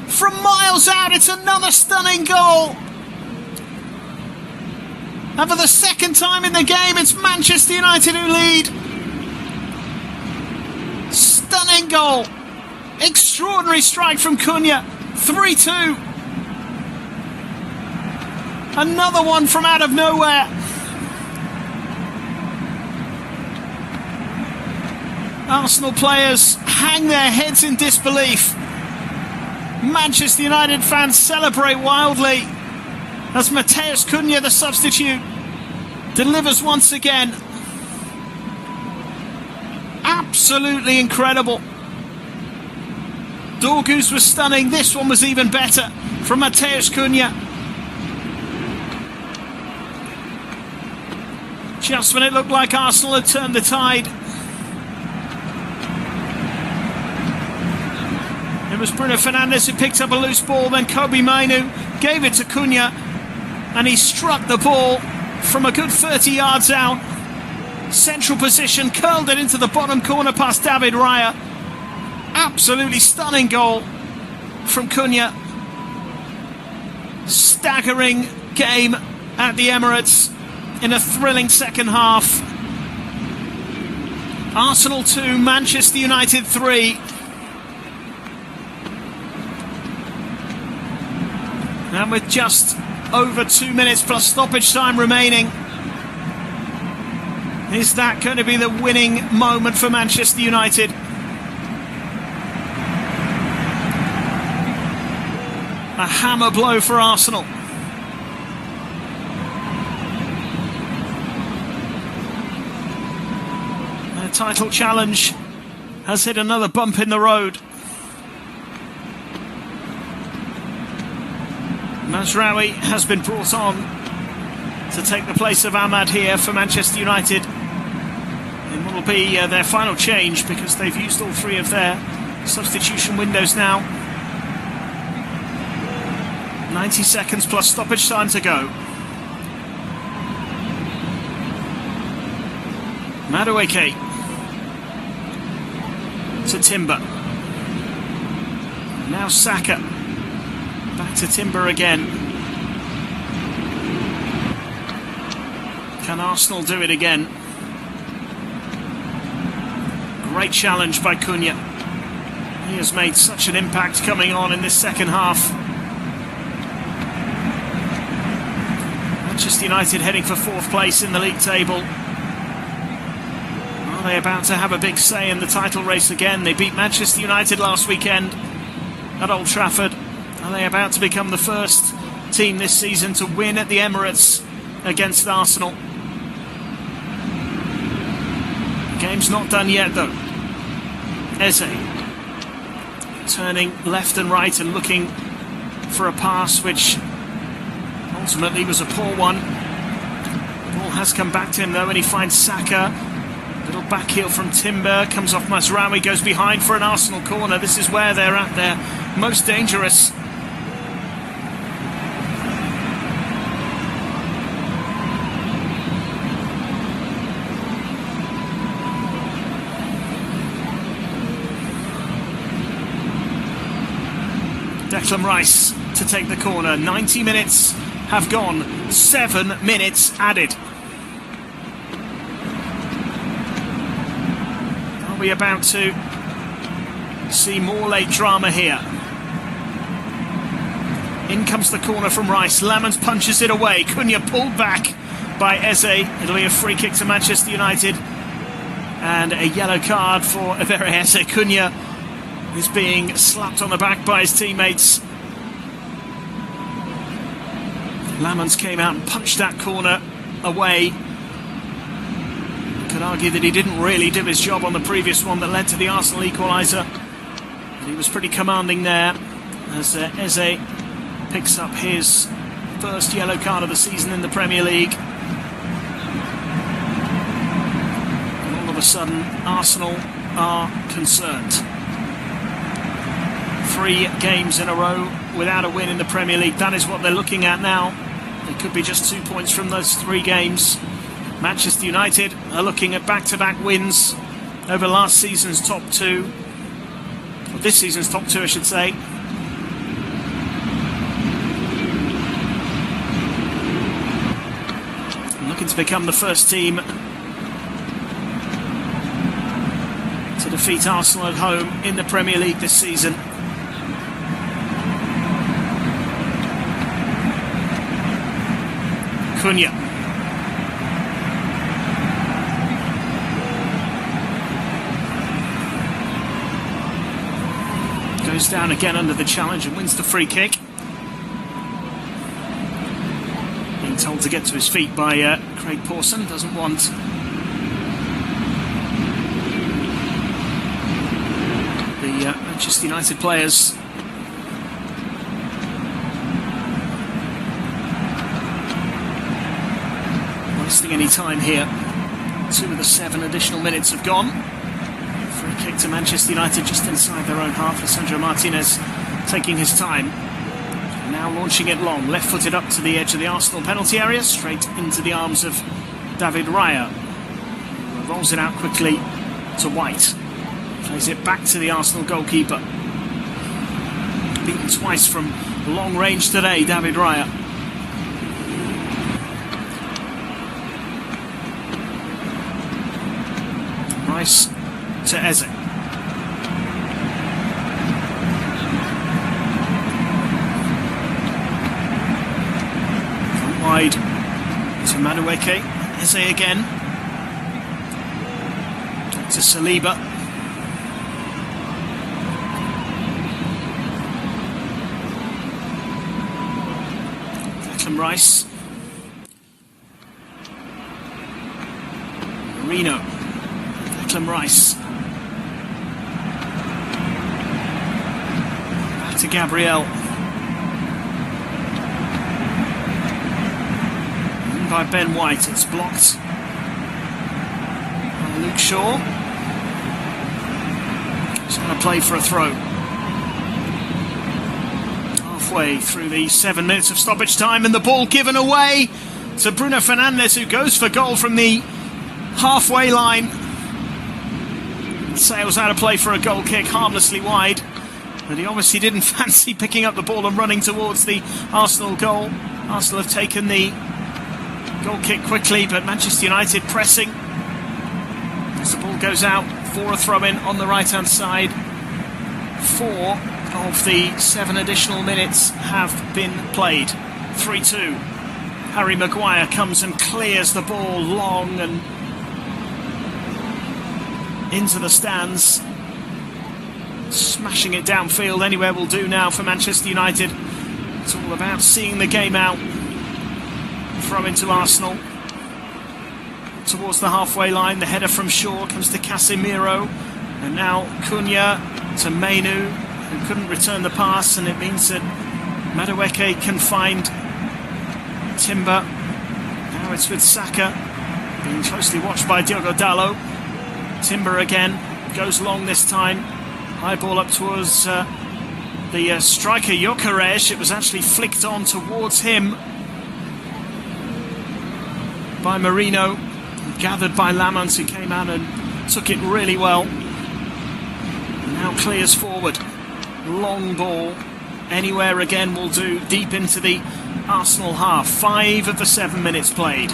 from miles out. It's another stunning goal. And for the second time in the game, it's Manchester United who lead. Stunning goal. Extraordinary strike from Cunha. 3-2. Another one from out of nowhere. Arsenal players hang their heads in disbelief. Manchester United fans celebrate wildly as Matheus Cunha, the substitute, delivers once again. Absolutely incredible. Dorgus was stunning. This one was even better from Matheus Cunha. Just when it looked like Arsenal had turned the tide, it was Bruno Fernandes who picked up a loose ball, then Kobbie Mainoo gave it to Cunha, and he struck the ball from a good 30 yards out. Central position, curled it into the bottom corner past David Raya. Absolutely stunning goal from Cunha. Staggering game at the Emirates in a thrilling second half. Arsenal 2, Manchester United 3. And with just over 2 minutes plus stoppage time remaining, is that going to be the winning moment for Manchester United? A hammer blow for Arsenal. Their title challenge has hit another bump in the road. Mazraoui has been brought on to take the place of Ahmad here for Manchester United in what will be their final change, because they've used all 3 of their substitution windows now. 90 seconds plus stoppage time to go. Madueke to Timber. Now Saka. Back to Timber again. Can Arsenal do it again? Great challenge by Cunha. He has made such an impact coming on in this second half. Manchester United heading for 4th place in the league table. Are they about to have a big say in the title race again? They beat Manchester United last weekend at Old Trafford. Are they about to become the first team this season to win at the Emirates against Arsenal? The game's not done yet though. Eze turning left and right and looking for a pass which ultimately was a poor one. The ball has come back to him though, and he finds Saka. Little back heel from Timber, comes off Mazraoui, goes behind for an Arsenal corner. This is where they're at their most dangerous. Declan Rice to take the corner. 90 minutes have gone, 7 minutes added. Are we about to see more late drama here? In comes the corner from Rice. Lamans punches it away. Cunha pulled back by Eze. It'll be a free kick to Manchester United. And a yellow card for Evere Eze. Cunha is being slapped on the back by his teammates. Lamans came out and punched that corner away. You could argue that he didn't really do his job on the previous one that led to the Arsenal equaliser. But he was pretty commanding there as Eze picks up his first yellow card of the season in the Premier League. And all of a sudden, Arsenal are concerned. 3 games in a row without a win in the Premier League. That is what they're looking at now. They could be just 2 points from those 3 games. Manchester United are looking at back-to-back wins over last season's top 2. Or this season's top 2, I should say. And looking to become the first team to defeat Arsenal at home in the Premier League this season. Cunha. Goes down again under the challenge and wins the free kick. Being told to get to his feet by Craig Pawson. Doesn't want the Manchester United players wasting any time here. 2 of the 7 additional minutes have gone. Free kick to Manchester United just inside their own half. Lisandro Martinez taking his time. Now launching it long, left-footed up to the edge of the Arsenal penalty area, straight into the arms of David Raya. Rolls it out quickly to White. Plays it back to the Arsenal goalkeeper. Beaten twice from long range today, David Raya. Rice to Eze. From wide to Madueke. Eze again. To Saliba. Declan Rice. Marino. Declan Rice. Back to Gabriel. In by Ben White. It's blocked by Luke Shaw. He's going to play for a throw. Halfway through the 7 minutes of stoppage time, and the ball given away to Bruno Fernandes, who goes for goal from the halfway line. Sails out of play for a goal kick, harmlessly wide, but he obviously didn't fancy picking up the ball and running towards the Arsenal goal. Arsenal have taken the goal kick quickly, but Manchester United pressing as the ball goes out for a throw-in on the right-hand side. 4 of the 7 additional minutes have been played. 3-2. Harry Maguire comes and clears the ball long and into the stands, smashing it downfield. Anywhere will do now for Manchester United. It's all about seeing the game out. Throw into Arsenal towards the halfway line. The header from Shaw comes to Casemiro, and now Cunha to Mainu, who couldn't return the pass, and it means that Madueke can find Timber. Now it's with Saka, being closely watched by Diogo Dalot. Timber again, goes long this time. High ball up towards the striker Gyökeres. It was actually flicked on towards him by Marino, gathered by Lamont, who came out and took it really well. And now clears forward. Long ball, anywhere again will do, deep into the Arsenal half. 5 of the 7 minutes played.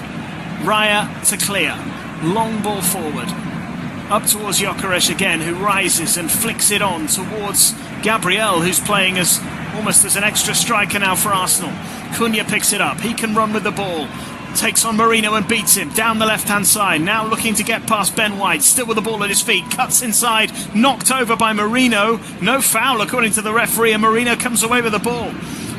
Raya to clear. Long ball forward. Up towards Gyökeres again, who rises and flicks it on towards Gabriel, who's playing as almost as an extra striker now for Arsenal. Cunha picks it up. He can run with the ball. Takes on Marino and beats him down the left-hand side. Now looking to get past Ben White, still with the ball at his feet. Cuts inside, knocked over by Marino. No foul according to the referee, and Marino comes away with the ball.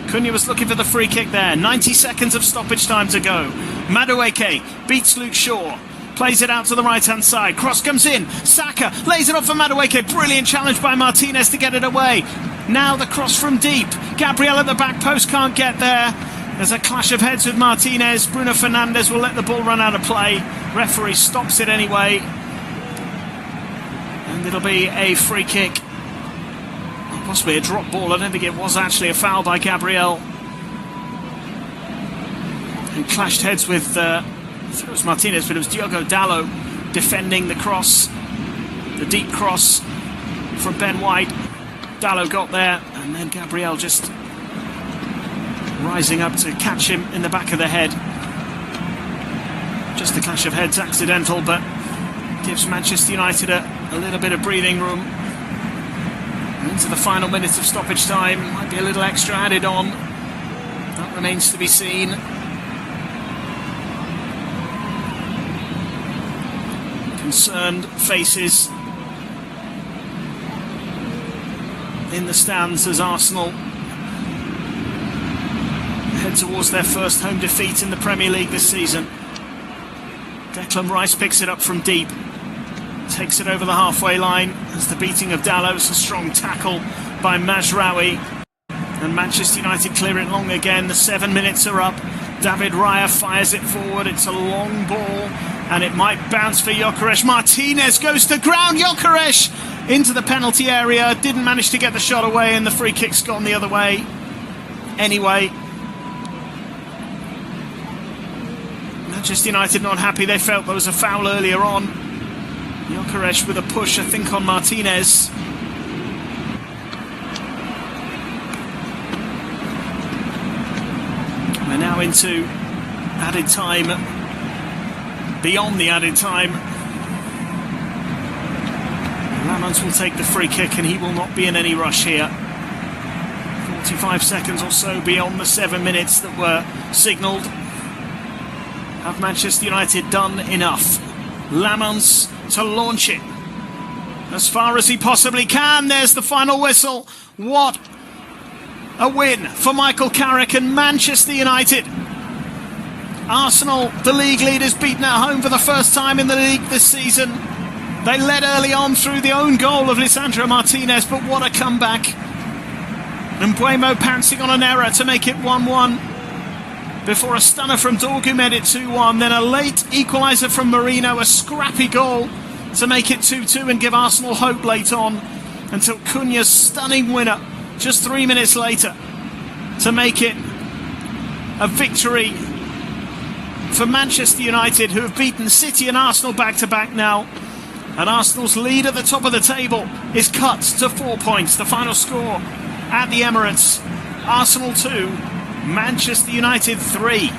Cunha was looking for the free kick there. 90 seconds of stoppage time to go. Madueke beats Luke Shaw. Plays it out to the right-hand side. Cross comes in. Saka lays it off for Madueke. Brilliant challenge by Martinez to get it away. Now the cross from deep. Gabriel at the back post can't get there. There's a clash of heads with Martinez. Bruno Fernandes will let the ball run out of play. Referee stops it anyway. And it'll be a free kick. Possibly a drop ball. I don't think it was actually a foul by Gabriel, who clashed heads with... I thought it was Martinez, but it was Diogo Dalot defending the cross, the deep cross from Ben White. Dalot got there, and then Gabriel just rising up to catch him in the back of the head. Just a clash of heads, accidental, but gives Manchester United a little bit of breathing room. Into the final minutes of stoppage time, might be a little extra added on. That remains to be seen. Concerned faces in the stands as Arsenal head towards their first home defeat in the Premier League this season. Declan Rice picks it up from deep, takes it over the halfway line as the beating of Dalot. A strong tackle by Mazraoui, and Manchester United clear it long again. The 7 minutes are up. David Raya fires it forward. It's a long ball, and it might bounce for Gyökeres. Martinez goes to ground. Gyökeres into the penalty area. Didn't manage to get the shot away, and the free kick's gone the other way. Anyway, Manchester United not happy. They felt there was a foul earlier on. Gyökeres with a push, I think, on Martinez. We're now into added time, beyond the added time. Lammens will take the free kick and he will not be in any rush here. 45 seconds or so beyond the 7 minutes that were signalled. Have Manchester United done enough? Lammens to launch it as far as he possibly can. There's the final whistle. What a win for Michael Carrick and Manchester United. Arsenal, the league leaders, beaten at home for the first time in the league this season. They led early on through the own goal of Lisandro Martinez, but what a comeback. And Mbeumo pouncing on an error to make it 1-1 before a stunner from Dorgu made it 2-1. Then a late equaliser from Merino, a scrappy goal to make it 2-2 and give Arsenal hope late on, until Cunha's stunning winner just 3 minutes later to make it a victory for Manchester United, who have beaten City and Arsenal back-to-back now. And Arsenal's lead at the top of the table is cut to 4 points. The final score at the Emirates: Arsenal 2, Manchester United 3.